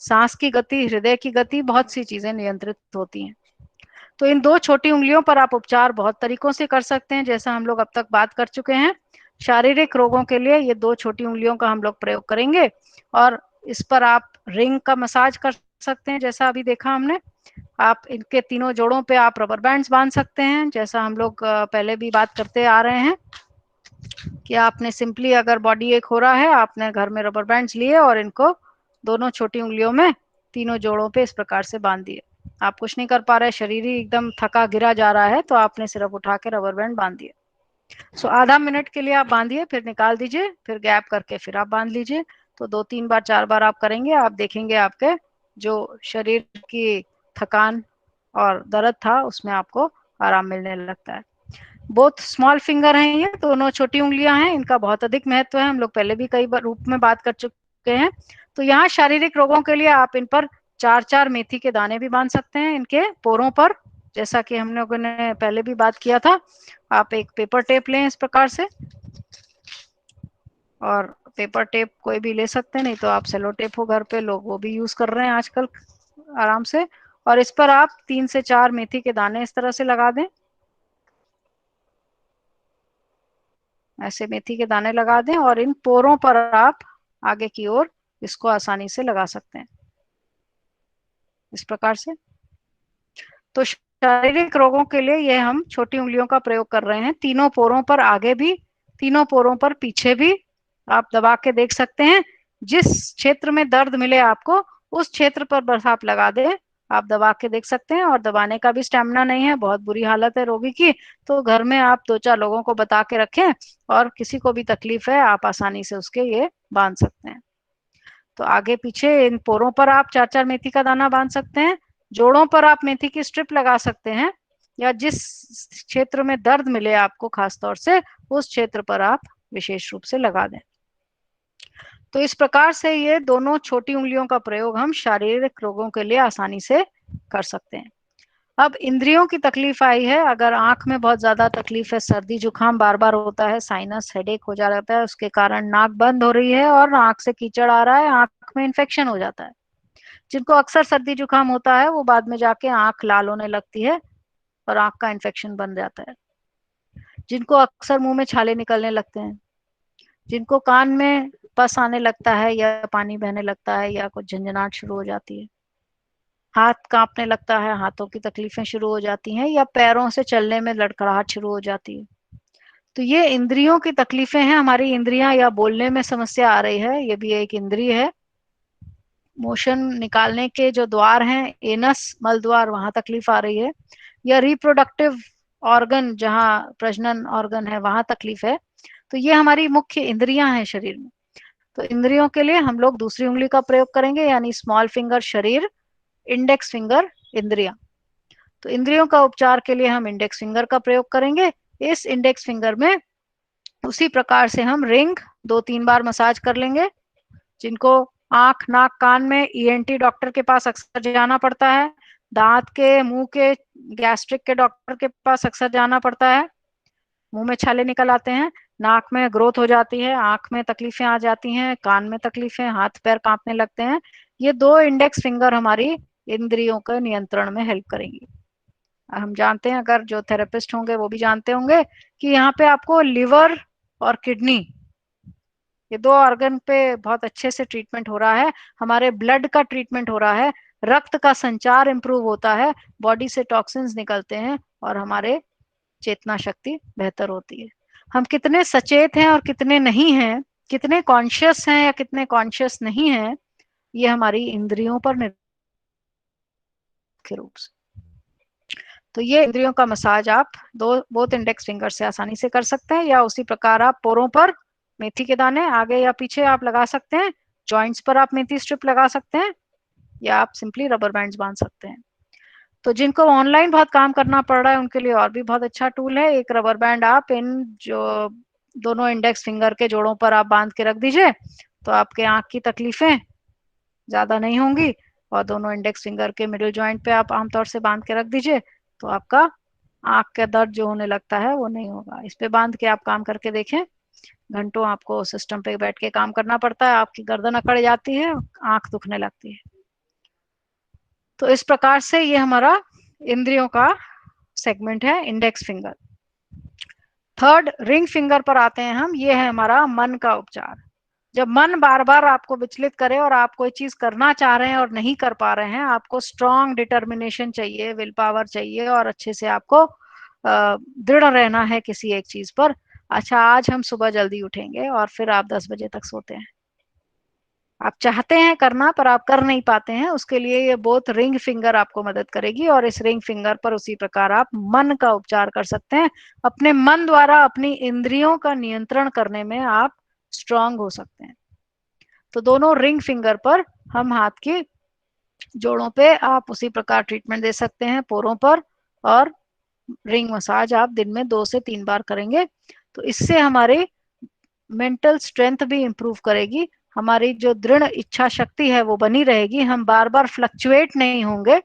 सांस की गति, हृदय की गति, बहुत सी चीजें नियंत्रित होती हैं। तो इन 2 छोटी उंगलियों पर आप उपचार बहुत तरीकों से कर सकते हैं, जैसा हम लोग अब तक बात कर चुके हैं। शारीरिक रोगों के लिए ये 2 छोटी उंगलियों का हम लोग प्रयोग करेंगे, और इस पर आप रिंग का मसाज कर सकते हैं, जैसा अभी देखा हमने। आप इनके तीनों जोड़ों पे आप रबर बैंड्स बांध सकते हैं, जैसा हम लोग पहले भी बात करते आ रहे हैं कि आपने सिंपली अगर बॉडी एक हो रहा है, आपने घर में रबर बैंड्स लिए और इनको दोनों छोटी उंगलियों में तीनों जोड़ों पे इस प्रकार से बांध दिए। आप कुछ नहीं कर पा रहे, शरीर ही एकदम थका गिरा जा रहा है, तो आपने सिर्फ उठा के रबर बैंड बांध दिए। सो आधा मिनट के लिए आप बांधिए, फिर निकाल दीजिए, फिर गैप करके फिर आप बांध लीजिए। तो 2-3 बार 4 बार आप करेंगे, आप देखेंगे आपके जो शरीर की थकान और दर्द था उसमें आपको आराम मिलने लगता है। बोथ स्मॉल फिंगर हैं, ये दोनों छोटी उंगलियां हैं, इनका बहुत अधिक महत्व है, हम लोग पहले भी कई बार रूप में बात कर चुके हैं। तो यहाँ शारीरिक रोगों के लिए आप इन पर 4-4 मेथी के दाने भी बांध सकते हैं इनके पोरों पर, जैसा कि हम लोगों ने पहले भी बात किया था। आप एक पेपर टेप लें इस प्रकार से, और पेपर टेप कोई भी ले सकते हैं, नहीं तो आप सेलो टेप हो घर पे, लोग वो भी यूज कर रहे हैं आजकल आराम से। और इस पर आप 3 से 4 मेथी के दाने इस तरह से लगा दें, ऐसे मेथी के दाने लगा दें, और इन पोरों पर आप आगे की ओर इसको आसानी से लगा सकते हैं इस प्रकार से। तो शारीरिक रोगों के लिए ये हम छोटी उंगलियों का प्रयोग कर रहे हैं, तीनों पोरों पर आगे भी, तीनों पोरों पर पीछे भी। आप दबा के देख सकते हैं, जिस क्षेत्र में दर्द मिले आपको उस क्षेत्र पर बस आप लगा दें। आप दबा के देख सकते हैं, और दबाने का भी स्टेमिना नहीं है, बहुत बुरी हालत है रोगी की, तो घर में आप 2-4 लोगों को बता के रखें, और किसी को भी तकलीफ है आप आसानी से उसके ये बांध सकते हैं। तो आगे पीछे इन पोरों पर आप 4-4 मेथी का दाना बांध सकते हैं, जोड़ों पर आप मेथी की स्ट्रिप लगा सकते हैं, या जिस क्षेत्र में दर्द मिले आपको खास तौर से उस क्षेत्र पर आप विशेष रूप से लगा दें। तो इस प्रकार से ये दोनों छोटी उंगलियों का प्रयोग हम शारीरिक रोगों के लिए आसानी से कर सकते हैं। अब इंद्रियों की तकलीफ आई है, अगर आंख में बहुत ज्यादा तकलीफ है, सर्दी जुकाम बार बार होता है, साइनस हेडेक हो जाता है, उसके कारण नाक बंद हो रही है और आंख से कीचड़ आ रहा है, आंख में इन्फेक्शन हो जाता है। जिनको अक्सर सर्दी जुकाम होता है वो बाद में जाके आंख लाल होने लगती है और आंख का इन्फेक्शन बन जाता है। जिनको अक्सर मुंह में छाले निकलने लगते हैं, जिनको कान में पस आने लगता है या पानी बहने लगता है या कुछ झंझनाहट शुरू हो जाती है, हाथ कांपने लगता है, हाथों की तकलीफें शुरू हो जाती हैं, या पैरों से चलने में लड़खड़ाहट शुरू हो जाती है, तो ये इंद्रियों की तकलीफें हैं। हमारी इंद्रियां, या बोलने में समस्या आ रही है, ये भी एक इंद्रिय है। मोशन निकालने के जो द्वार हैं, एनस मल द्वार, वहां तकलीफ आ रही है, या रिप्रोडक्टिव ऑर्गन जहाँ प्रजनन ऑर्गन है वहां तकलीफ है, तो ये हमारी मुख्य इंद्रियां हैं शरीर में। तो इंद्रियों के लिए हम लोग दूसरी उंगली का प्रयोग करेंगे, यानी स्मॉल फिंगर शरीर, इंडेक्स फिंगर इंद्रियां। तो इंद्रियों का उपचार के लिए हम इंडेक्स फिंगर का प्रयोग करेंगे। इस इंडेक्स फिंगर में उसी प्रकार से हम रिंग 2-3 बार मसाज कर लेंगे। जिनको आंख नाक कान में ईएनटी डॉक्टर के पास अक्सर जाना पड़ता है, दांत के मुंह के गैस्ट्रिक के डॉक्टर के पास अक्सर जाना पड़ता है, मुंह में छाले निकल आते हैं, नाक में ग्रोथ हो जाती है, आंख में तकलीफें आ जाती हैं, कान में तकलीफें, हाथ पैर कांपने लगते हैं, ये 2 इंडेक्स फिंगर हमारी इंद्रियों के नियंत्रण में हेल्प करेंगी। हम जानते हैं, अगर जो थेरेपिस्ट होंगे वो भी जानते होंगे, कि यहाँ पे आपको लिवर और किडनी, ये 2 ऑर्गन पे बहुत अच्छे से ट्रीटमेंट हो रहा है, हमारे ब्लड का ट्रीटमेंट हो रहा है, रक्त का संचार इंप्रूव होता है, बॉडी से टॉक्सिन्स निकलते हैं, और हमारे चेतना शक्ति बेहतर होती है। हम कितने सचेत हैं और कितने नहीं हैं, कितने कॉन्शियस हैं या कितने कॉन्शियस नहीं हैं, ये हमारी इंद्रियों पर मुख्य रूप से। तो ये इंद्रियों का मसाज आप दो बोथ इंडेक्स फिंगर से आसानी से कर सकते हैं, या उसी प्रकार आप पोरों पर मेथी के दाने आगे या पीछे आप लगा सकते हैं, जॉइंट्स पर आप मेथी स्ट्रिप लगा सकते हैं, या आप सिंपली रबर बैंड्स बांध सकते हैं। तो जिनको ऑनलाइन बहुत काम करना पड़ रहा है उनके लिए और भी बहुत अच्छा टूल है, एक रबर बैंड आप इन जो दोनों इंडेक्स फिंगर के जोड़ों पर आप बांध के रख दीजिए, तो आपके आंख की तकलीफें ज्यादा नहीं होंगी, और दोनों इंडेक्स फिंगर के मिडिल जॉइंट पे आप आमतौर से बांध के रख दीजिए, तो आपका आंख का दर्द जो होने लगता है वो नहीं होगा। इस पे बांध के आप काम करके देखें, घंटों आपको सिस्टम पे बैठ के काम करना पड़ता है, आपकी गर्दन अकड़ जाती है, आंख दुखने लगती है। तो इस प्रकार से ये हमारा इंद्रियों का सेगमेंट है, index finger. Third ring finger पर आते हैं हम, ये है हमारा मन का उपचार। जब मन बार बार आपको विचलित करे और आप कोई चीज करना चाह रहे हैं और नहीं कर पा रहे हैं, आपको स्ट्रॉन्ग डिटर्मिनेशन चाहिए, विल पावर चाहिए, और अच्छे से आपको दृढ़ रहना है किसी एक चीज पर। अच्छा, आज हम सुबह जल्दी उठेंगे और फिर आप 10 बजे तक सोते हैं, आप चाहते हैं करना पर आप कर नहीं पाते हैं, उसके लिए ये बोथ रिंग फिंगर आपको मदद करेगी, और इस रिंग फिंगर पर उसी प्रकार आप मन का उपचार कर सकते हैं। अपने मन द्वारा अपनी इंद्रियों का नियंत्रण करने में आप स्ट्रांग हो सकते हैं। तो दोनों रिंग फिंगर पर हम हाथ की जोड़ों पे आप उसी प्रकार ट्रीटमेंट दे सकते हैं, पोरों पर और रिंग मसाज आप दिन में 2 से 3 बार करेंगे तो इससे हमारी मेंटल स्ट्रेंथ भी इंप्रूव करेगी, हमारी जो दृढ़ इच्छा शक्ति है वो बनी रहेगी, हम बार बार फ्लक्चुएट नहीं होंगे।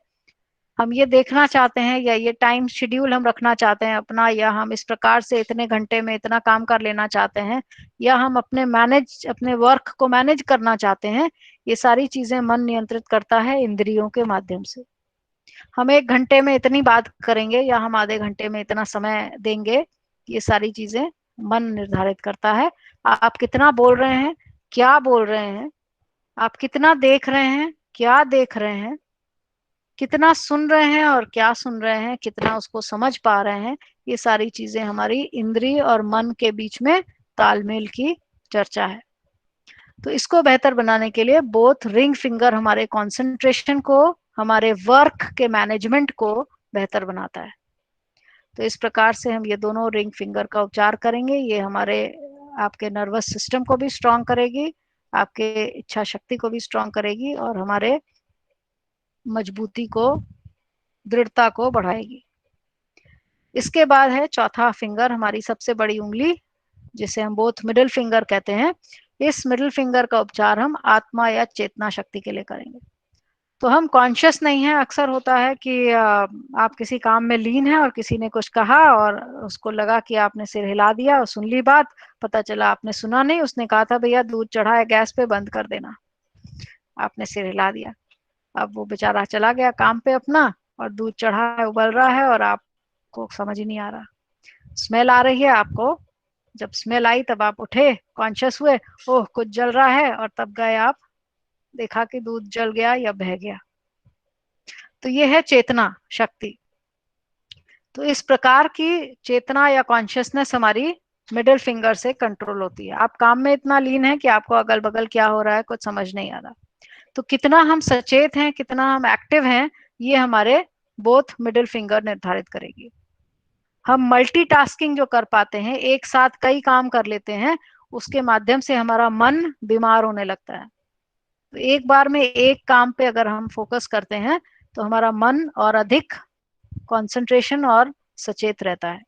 हम ये देखना चाहते हैं या ये टाइम शेड्यूल हम रखना चाहते हैं अपना, या हम इस प्रकार से इतने घंटे में इतना काम कर लेना चाहते हैं, या हम अपने वर्क को मैनेज करना चाहते हैं, ये सारी चीजें मन नियंत्रित करता है इंद्रियों के माध्यम से। हम 1 घंटे में इतनी बात करेंगे या हम आधे घंटे में इतना समय देंगे, ये सारी चीजें मन निर्धारित करता है। आप कितना बोल रहे हैं, क्या बोल रहे हैं, आप कितना देख रहे हैं, क्या देख रहे हैं, कितना सुन रहे हैं और क्या सुन रहे हैं, कितना उसको समझ पा रहे हैं, ये सारी चीजें हमारी इंद्रिय और मन के बीच में तालमेल की चर्चा है। तो इसको बेहतर बनाने के लिए बोथ रिंग फिंगर हमारे कंसंट्रेशन को, हमारे वर्क के मैनेजमेंट को बेहतर बनाता है। तो इस प्रकार से हम ये दोनों रिंग फिंगर का उपचार करेंगे। ये हमारे आपके नर्वस सिस्टम को भी स्ट्रांग करेगी, आपके इच्छा शक्ति को भी स्ट्रांग करेगी और हमारे मजबूती को, दृढ़ता को बढ़ाएगी। इसके बाद है चौथा फिंगर, हमारी सबसे बड़ी उंगली, जिसे हम बोथ मिडिल फिंगर कहते हैं। इस मिडिल फिंगर का उपचार हम आत्मा या चेतना शक्ति के लिए करेंगे। तो हम कॉन्शियस नहीं है, अक्सर होता है कि आप किसी काम में लीन है और किसी ने कुछ कहा और उसको लगा कि आपने सिर हिला दिया और सुन ली बात, पता चला आपने सुना नहीं, उसने कहा था भैया दूध चढ़ा है गैस पे बंद कर देना, आपने सिर हिला दिया। अब वो बेचारा चला गया काम पे अपना और दूध चढ़ा है, उबल रहा है और आपको समझ ही नहीं आ रहा। स्मेल आ रही है आपको, जब स्मेल आई तब आप उठे, कॉन्शियस हुए, ओह कुछ जल रहा है, और तब गए आप, देखा कि दूध जल गया या बह गया। तो ये है चेतना शक्ति। तो इस प्रकार की चेतना या कॉन्शियसनेस हमारी मिडिल फिंगर से कंट्रोल होती है। आप काम में इतना लीन है कि आपको अगल बगल क्या हो रहा है कुछ समझ नहीं आ रहा। तो कितना हम सचेत हैं, कितना हम एक्टिव हैं, ये हमारे बोथ मिडिल फिंगर निर्धारित करेगी। हम मल्टीटास्किंग जो कर पाते हैं, एक साथ कई काम कर लेते हैं, उसके माध्यम से हमारा मन बीमार होने लगता है। तो एक बार में एक काम पे अगर हम फोकस करते हैं तो हमारा मन और अधिक कंसंट्रेशन और सचेत रहता है।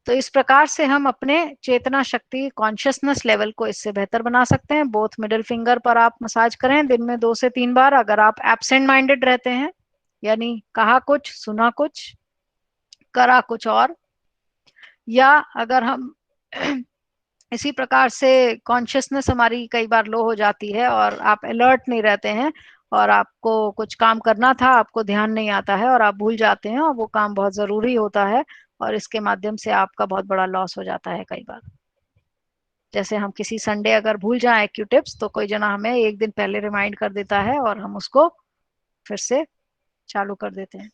तो इस प्रकार से हम अपने चेतना शक्ति, कॉन्शियसनेस लेवल को इससे बेहतर बना सकते हैं। बोथ मिडिल फिंगर पर आप मसाज करें दिन में 2 से 3 बार। अगर आप एब्सेंट माइंडेड रहते हैं, यानी कहा कुछ सुना कुछ करा कुछ और, या अगर हम इसी प्रकार से कॉन्शियसनेस हमारी कई बार लो हो जाती है और आप अलर्ट नहीं रहते हैं और आपको कुछ काम करना था, आपको ध्यान नहीं आता है और आप भूल जाते हैं और वो काम बहुत जरूरी होता है और इसके माध्यम से आपका बहुत बड़ा लॉस हो जाता है कई बार। जैसे हम किसी संडे अगर भूल जाएं क्यू टिप्स, तो कोई जना हमें एक दिन पहले रिमाइंड कर देता है और हम उसको फिर से चालू कर देते हैं।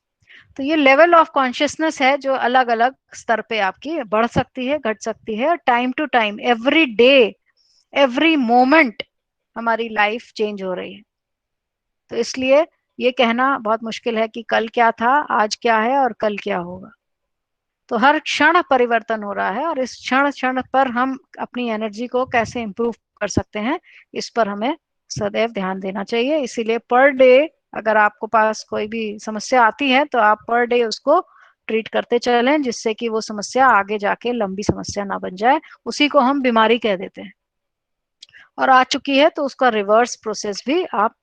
तो ये लेवल ऑफ कॉन्शियसनेस है जो अलग अलग स्तर पे आपकी बढ़ सकती है, घट सकती है। Time to time, every day, every moment हमारी लाइफ चेंज हो रही है। तो इसलिए ये कहना बहुत मुश्किल है कि कल क्या था, आज क्या है और कल क्या होगा। तो हर क्षण परिवर्तन हो रहा है और इस क्षण क्षण पर हम अपनी एनर्जी को कैसे इंप्रूव कर सकते हैं, इस पर हमें सदैव ध्यान देना चाहिए। इसीलिए पर डे अगर आपको पास कोई भी समस्या आती है तो आप पर डे उसको ट्रीट करते चलें, जिससे कि वो समस्या आगे जाके लंबी समस्या ना बन जाए। उसी को हम बीमारी कह देते हैं। और आ चुकी है तो उसका रिवर्स प्रोसेस भी आप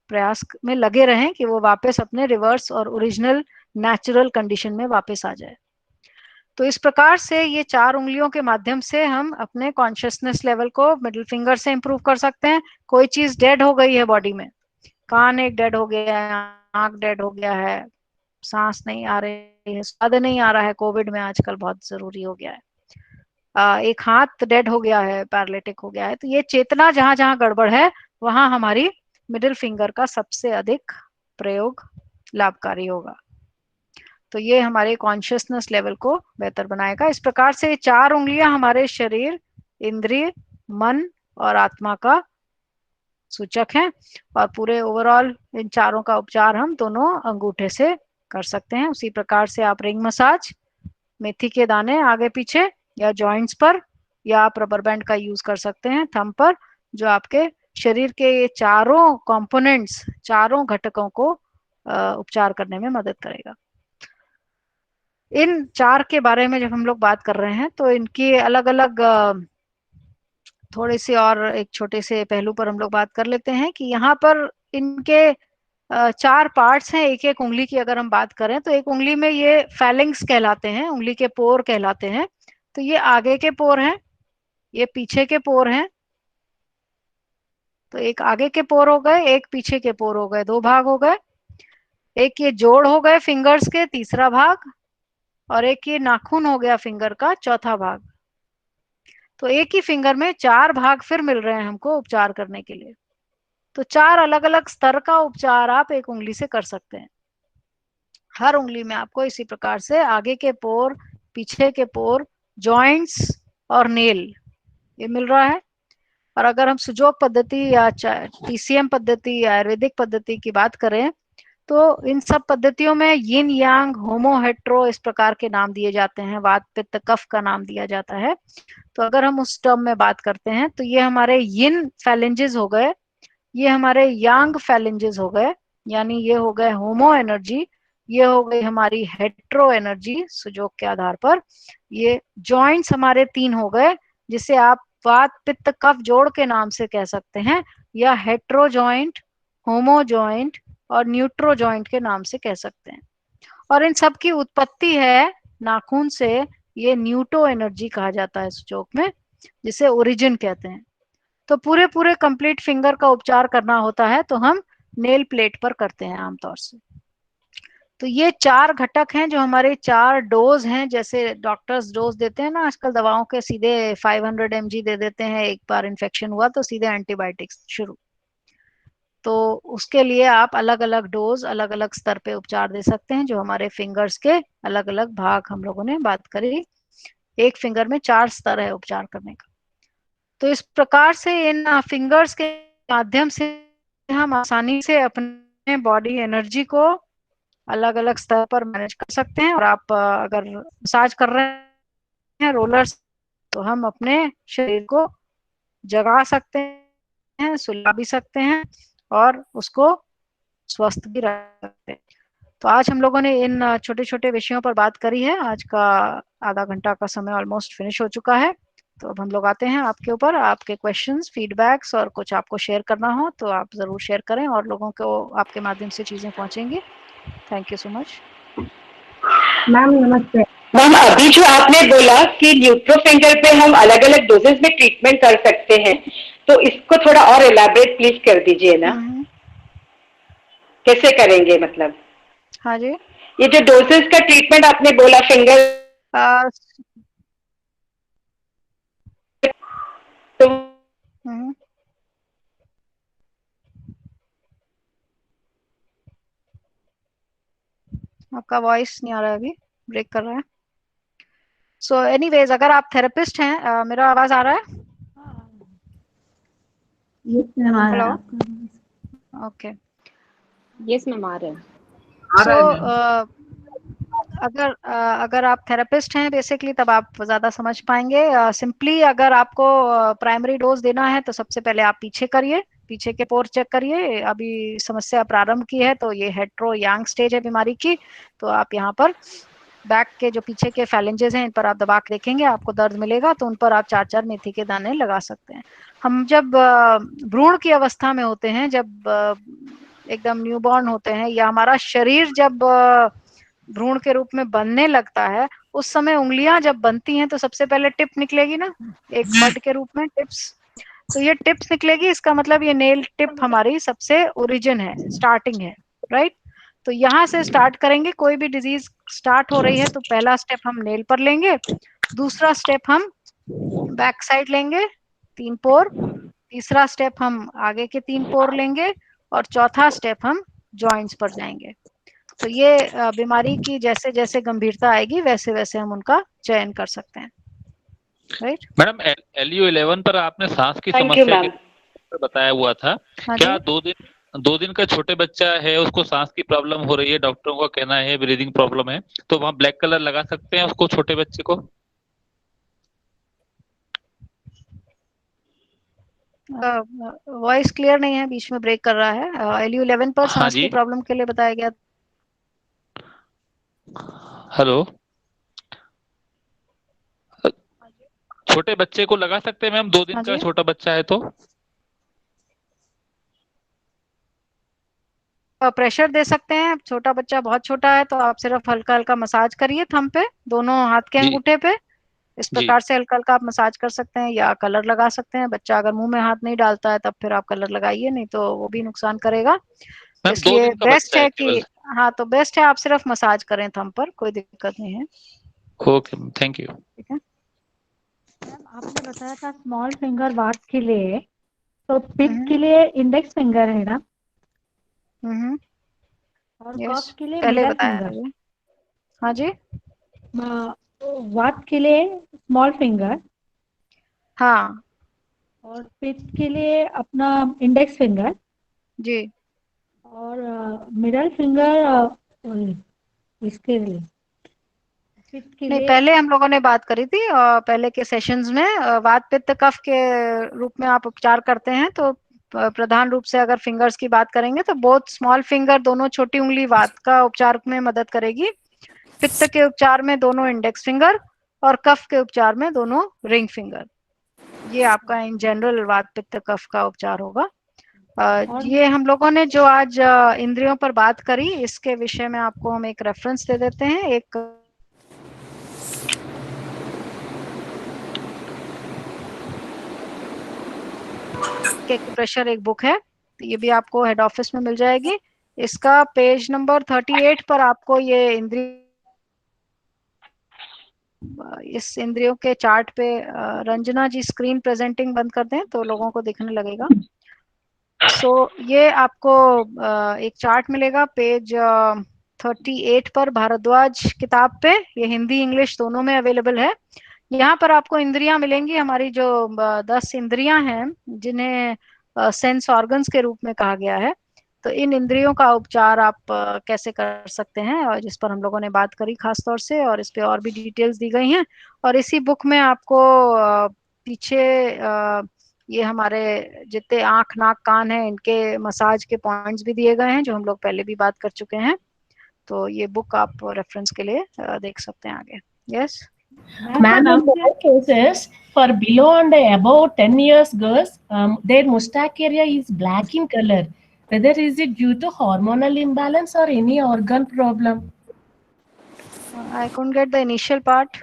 प्रयास में लगे रहें कि वो वापस अपने रिवर्स और ओरिजिनल नेचुरल कंडीशन में वापस आ जाए। तो इस प्रकार से ये 4 उंगलियों के माध्यम से हम अपने कॉन्शियसनेस लेवल को मिडिल फिंगर से इंप्रूव कर सकते हैं। कोई चीज डेड हो गई है बॉडी में, कान एक डेड हो गया है, आंख डेड हो गया है, सांस नहीं आ रही है, स्वाद नहीं आ रहा है, कोविड में आजकल बहुत जरूरी हो गया है, एक हाथ डेड हो गया है, पैरालिटिक हो गया है। तो ये चेतना जहां जहां गड़बड़ है वहां हमारी मिडिल फिंगर का सबसे अधिक प्रयोग लाभकारी होगा। तो ये हमारे कॉन्शियसनेस लेवल को बेहतर बनाएगा। इस प्रकार से 4 उंगलियां हमारे शरीर, इंद्रिय, मन और आत्मा का सूचक हैं और पूरे ओवरऑल इन चारों का उपचार हम दोनों अंगूठे से कर सकते हैं। उसी प्रकार से आप रिंग मसाज, मेथी के दाने आगे पीछे या जॉइंट्स पर, या आप रबर बैंड का यूज कर सकते हैं थंब पर, जो आपके शरीर के ये चारों कंपोनेंट्स, चारों घटकों को उपचार करने में मदद करेगा। इन 4 के बारे में जब हम लोग बात कर रहे हैं तो इनकी अलग अलग थोड़े से और एक छोटे से पहलू पर हम लोग बात कर लेते हैं कि यहाँ पर इनके 4 पार्ट्स हैं एक एक उंगली की। अगर हम बात करें तो एक उंगली में ये फैलिंग्स कहलाते हैं, उंगली के पोर कहलाते हैं। तो ये आगे के पोर हैं, ये पीछे के पोर हैं। तो एक आगे के पोर हो गए, एक पीछे के पोर हो गए, 2 भाग हो गए। एक ये जोड़ हो गए फिंगर्स के, तीसरा भाग। और एक ये नाखून हो गया फिंगर का, चौथा भाग। तो एक ही फिंगर में 4 भाग फिर मिल रहे हैं हमको उपचार करने के लिए। तो 4 अलग अलग स्तर का उपचार आप एक उंगली से कर सकते हैं। हर उंगली में आपको इसी प्रकार से आगे के पोर, पीछे के पोर, जॉइंट्स और नेल ये मिल रहा है। और अगर हम सुजोग पद्धति या टीसीएम पद्धति या आयुर्वेदिक पद्धति की बात करें तो इन सब पद्धतियों में यिन यांग, होमो, हेट्रो इस प्रकार के नाम दिए जाते हैं, वात पित्त कफ का नाम दिया जाता है। तो अगर हम उस टर्म में बात करते हैं तो ये हमारे यिन फैलेंजेस हो गए, ये हमारे यांग फैलेंजेस हो गए, यानी ये हो गए होमो एनर्जी, ये हो गई हमारी हेट्रो एनर्जी सुजोग के आधार पर। ये जॉइंट्स हमारे 3 हो गए, जिसे आप वात पित्त कफ जोड़ के नाम से कह सकते हैं, या हेट्रो जॉइंट, होमो जॉइंट और न्यूट्रो जॉइंट के नाम से कह सकते हैं। और इन सब की उत्पत्ति है नाखून से, ये न्यूटो एनर्जी कहा जाता है सुजोग में, जिसे ओरिजिन कहते हैं। तो पूरे पूरे कंप्लीट फिंगर का उपचार करना होता है तो हम नेल प्लेट पर करते हैं आमतौर से। तो ये 4 घटक हैं जो हमारे 4 डोज हैं। जैसे डॉक्टर्स डोज देते हैं ना आजकल दवाओं के, सीधे 500 mg दे देते हैं, एक बार इन्फेक्शन हुआ तो सीधे एंटीबायोटिक्स शुरू। तो उसके लिए आप अलग अलग डोज, अलग अलग स्तर पे उपचार दे सकते हैं, जो हमारे फिंगर्स के अलग अलग भाग हम लोगों ने बात करी। एक फिंगर में 4 स्तर है उपचार करने का। तो इस प्रकार से इन फिंगर्स के माध्यम से हम आसानी से अपने बॉडी एनर्जी को अलग अलग स्तर पर मैनेज कर सकते हैं। और आप अगर मसाज कर रहे हैं रोलर्स, तो हम अपने शरीर को जगा सकते हैं, सुला भी सकते हैं और उसको स्वस्थ भी रख सकते हैं। तो आज हम लोगों ने इन छोटे छोटे विषयों पर बात करी है। आज का आधा घंटा का समय ऑलमोस्ट फिनिश हो चुका है। तो अब हम लोग आते हैं आपके ऊपर, आपके क्वेश्चंस, फीडबैक्स और कुछ आपको शेयर करना हो तो आप जरूर शेयर करें और लोगों को आपके माध्यम से चीजें पहुंचेंगी। Thank you so much. Ma'am नमस्ते। मैम अभी जो आपने बोला कि न्यूट्रो फिंगर पे हम अलग अलग डोजेस में ट्रीटमेंट कर सकते हैं, तो इसको थोड़ा और एलैबोरेट प्लीज कर दीजिए ना, कैसे करेंगे मतलब? हाँ जी, ये जो डोजेस का ट्रीटमेंट आपने बोला फिंगर, आ, तो हम्म, आपका वॉइस नहीं आ रहा है, अभी ब्रेक कर रहा है। सो एनीवेज, अगर आप थेरेपिस्ट हैं, मेरा आवाज आ रहा है? यस मैम आ रहा हेलो, है आपका। ओके। यस मैम आ रहे हैं। सो अगर आप थेरेपिस्ट हैं बेसिकली, तब आप ज्यादा समझ पाएंगे। सिंपली अगर आपको प्राइमरी डोज देना है तो सबसे पहले आप पीछे करिए, पीछे के पोर चेक करिए। अभी समस्या प्रारंभ की है तो ये हेट्रो यांग स्टेज है बीमारी की। तो आप यहाँ पर बैक के जो पीछे के फैलेंजेस हैं इन पर आप दबा के देखेंगे, आपको दर्द मिलेगा तो उन पर आप 4-4 मेथी के दाने लगा सकते हैं। हम जब भ्रूण की अवस्था में होते हैं, जब एकदम न्यूबॉर्न होते हैं, या हमारा शरीर जब भ्रूण के रूप में बनने लगता है, उस समय उंगलियां जब बनती हैं तो सबसे पहले टिप निकलेगी ना, एक बड के रूप में टिप्स। तो ये टिप्स निकलेगी, इसका मतलब ये नेल टिप हमारी सबसे ओरिजिन है, स्टार्टिंग है, राइट। तो यहाँ से स्टार्ट करेंगे। कोई भी डिजीज स्टार्ट हो रही है तो पहला स्टेप हम नेल पर लेंगे, दूसरा स्टेप हम बैक साइड लेंगे, 3 पोर, तीसरा स्टेप हम आगे के 3 पोर लेंगे और चौथा स्टेप हम जॉइंट्स पर जाएंगे। तो ये बीमारी की जैसे जैसे गंभीरता आएगी वैसे वैसे हम उनका चयन कर सकते हैं, राइट। मैडम LU11 पर आपने सांस की थैंक यू समस्या मैम। के बताया हुआ था। हाँ क्या जी, 2 दिन का छोटे बच्चा है, उसको सांस की प्रॉब्लम हो रही है, डॉक्टरों का कहना है ब्रीदिंग प्रॉब्लम है, तो वहाँ ब्लैक कलर लगा सकते हैं उसको, छोटे बच्चे को? वॉइस क्लियर नहीं है, बीच में ब्रेक कर रहा है। LU11 पर हाँ सांस जी, की प्रॉब्लम के लिए बताया गया। हेलो। छोटे बच्चे को लगा सकते हैं मैम, 2 दिन हाँ का जी। छोटा बच्चा है तो? प्रेशर दे सकते हैं, छोटा बच्चा बहुत छोटा है तो आप सिर्फ हल्का हल्का मसाज करिए थंब पे, दोनों हाथ के जी अंगूठे पे, इस जी प्रकार से हल्का हल्का आप मसाज कर सकते हैं, या कलर लगा सकते हैं। बच्चा अगर मुंह में हाथ नहीं डालता है तब फिर आप कलर लगाइए, नहीं तो वो भी नुकसान करेगा। मैम, 2 इसलिए दिन का बेस्ट बच्चा है है केवल। कि, हाँ तो बेस्ट है आप सिर्फ मसाज करें थंब पर, कोई दिक्कत नहीं है। Okay ma'am, thank you. ठीक है। मैम आपने बताया था स्मॉल फिंगर वाट के लिए, तो पिक हम्म के लिए इंडेक्स फिंगर है ना, हम्म। और यस, कफ के लिए पहले मिडल बताया फिंगर। है ये। हाँ जी। वाट के लिए स्मॉल फिंगर, हाँ और पिच के लिए अपना इंडेक्स फिंगर, जी। और मिडल फिंगर इसके लिए, पिच के नहीं, लिए। पहले हम लोगों ने बात करी थी पहले के सेशंस में, वात पित्त कफ के रूप में आप उपचार करते हैं, तो प्रधान रूप से अगर फिंगर्स की बात करेंगे तो बोथ स्मॉल फिंगर, दोनों छोटी उंगली वात का उपचार में मदद करेगी, पित्त के उपचार में दोनों इंडेक्स फिंगर, और कफ के उपचार में दोनों रिंग फिंगर। ये आपका इन जनरल वात पित्त कफ का उपचार होगा। और ये हम लोगों ने जो आज इंद्रियों पर बात करी, इसके विषय में आपको हम एक रेफरेंस दे देते हैं। एक प्रेशर एक बुक है, तो ये भी आपको हेड ऑफिस में मिल जाएगी। इसका पेज नंबर 38 पर आपको ये इंद्रिय, इस इंद्रियों के चार्ट पे रंजना जी स्क्रीन प्रेजेंटिंग बंद कर दें तो लोगों को दिखने लगेगा। सो ये आपको एक चार्ट मिलेगा पेज 38 पर, भारद्वाज किताब पे, ये हिंदी इंग्लिश दोनों में अवेलेबल है। यहाँ पर आपको इंद्रियां मिलेंगी, हमारी जो 10 इंद्रियां हैं जिन्हें सेंस ऑर्गन्स के रूप में कहा गया है। तो इन इंद्रियों का उपचार आप कैसे कर सकते हैं, और जिस पर हम लोगों ने बात करी खास तौर से, और इस पे और भी डिटेल्स दी गई हैं। और इसी बुक में आपको पीछे ये हमारे जितने आंख नाक कान है इनके मसाज के पॉइंट्स भी दिए गए हैं, जो हम लोग पहले भी बात कर चुके हैं। तो ये बुक आप रेफरेंस के लिए देख सकते हैं आगे। Yes Ma'am, in more cases, for below and above 10 years girls, their mustache area is black in color. Whether is it due to hormonal imbalance or any organ problem? I couldn't get the initial part.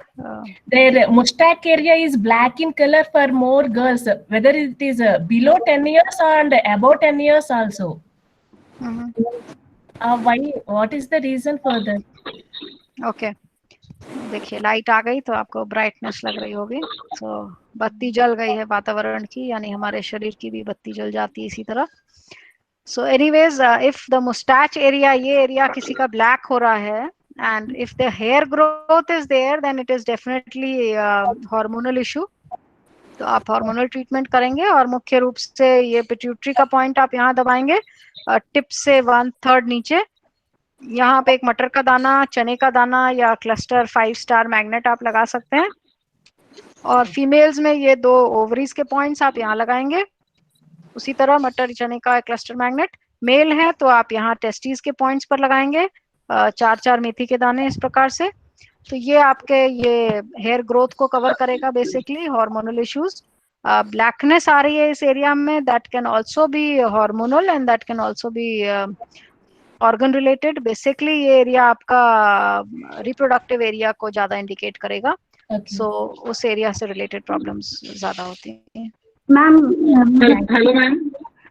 Their mustache area is black in color for more girls, whether it is below 10 years and above 10 years also. Why? What is the reason for that? Okay, देखिए light आ गई तो आपको brightness लग रही होगी, तो बत्ती जल गई है वातावरण की, यानी हमारे शरीर की भी बत्ती जल जाती है इसी तरह। So anyways, if the moustache area, ये एरिया किसी का ब्लैक हो रहा है, and if the hair growth is there then it is definitely hormonal issue। तो आप हार्मोनल ट्रीटमेंट करेंगे, और मुख्य रूप से ये पिट्यूटरी का पॉइंट आप यहाँ दबाएंगे, टिप से 1/3 नीचे, यहाँ पे एक मटर का दाना, चने का दाना, या क्लस्टर 5 स्टार मैग्नेट आप लगा सकते हैं। और फीमेल्स में ये 2 ओवरीज के पॉइंट्स आप यहाँ लगाएंगे, उसी तरह मटर चने का क्लस्टर मैग्नेट। मेल है तो आप यहाँ टेस्टीज के पॉइंट्स पर लगाएंगे 4-4 मेथी के दाने, इस प्रकार से। तो ये आपके ये हेयर ग्रोथ को कवर करेगा, बेसिकली हार्मोनल इश्यूज। ब्लैकनेस आ रही है इस एरिया में, that can also be hormonal and that can also be organ related. Basically ये एरिया आपका रिप्रोडक्टिव एरिया को ज्यादा इंडिकेट करेगा। सो उस एरिया से रिलेटेड प्रॉब्लम्स ज्यादा होती हैं। मैम, हेलो मैम,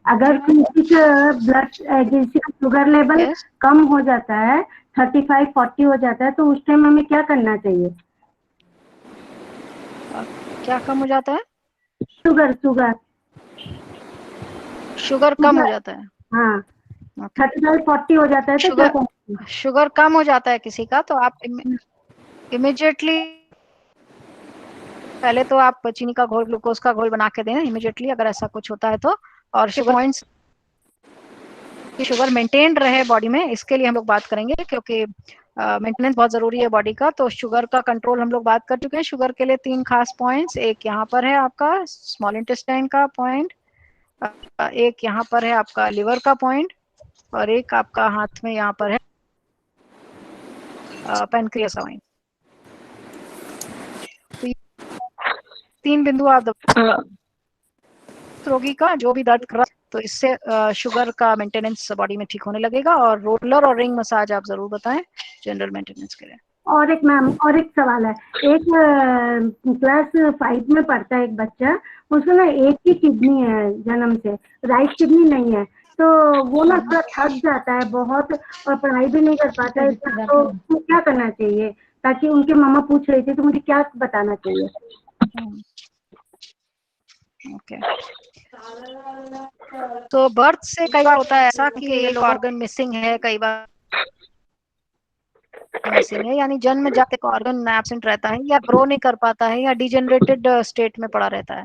अगर किसी का ब्लड जैसे शुगर लेवल Yes. कम हो जाता है, 35-40 हो जाता है, तो उस टाइम हमें क्या करना चाहिए? क्या कम हो जाता है? शुगर कम हो जाता है। हाँ, 35-40 हो जाता है तो क्या करना चाहिए? शुगर कम हो जाता है किसी का, तो आप इमिजिएटली, पहले तो आप चीनी का घोल, ग्लूकोज का घोल बना के दें इमिजिएटली, अगर ऐसा कुछ होता है तो। और पॉइंट्स की शुगर मेंटेन रहे बॉडी में, इसके लिए हम लोग बात करेंगे, क्योंकि मेंटेनेंस बहुत जरूरी है बॉडी का। तो शुगर का कंट्रोल हम लोग बात कर चुके हैं। शुगर के लिए 3 खास पॉइंट्स, एक यहाँ पर है आपका स्मॉल इंटेस्टाइन का पॉइंट, एक यहाँ पर है आपका लिवर का पॉइंट, और एक आपका हाथ में यहाँ पर है पैनक्रियास पॉइंट। 3 बिंदु आप रोगी का जो भी दर्द कर रहा है, तो इससे शुगर का मेंटेनेंस बॉडी में ठीक होने लगेगा। और रोलर और रिंग मसाज आप जरूर बताएं जनरल मेंटेनेंस के लिए। और एक मैम, और एक सवाल है, एक क्लास 5 में पढ़ता है एक बच्चा, उसको ना एक ही किडनी है जन्म से, राइट किडनी नहीं है, तो वो ना थोड़ा थक जाता है बहुत और पढ़ाई भी नहीं कर पाता है, तो उसको क्या करना चाहिए? ताकि उनके मामा पूछ रही थी, तो मुझे क्या बताना चाहिए? ओके, तो बर्थ से कई बार होता है ऐसा कि एक ऑर्गन मिसिंग है, कई बार मिसिंग है, यानी जन्म जाते ऑर्गन एब्सेंट रहता है या ग्रो नहीं कर पाता है या डिजेनरेटेड स्टेट में पड़ा रहता है,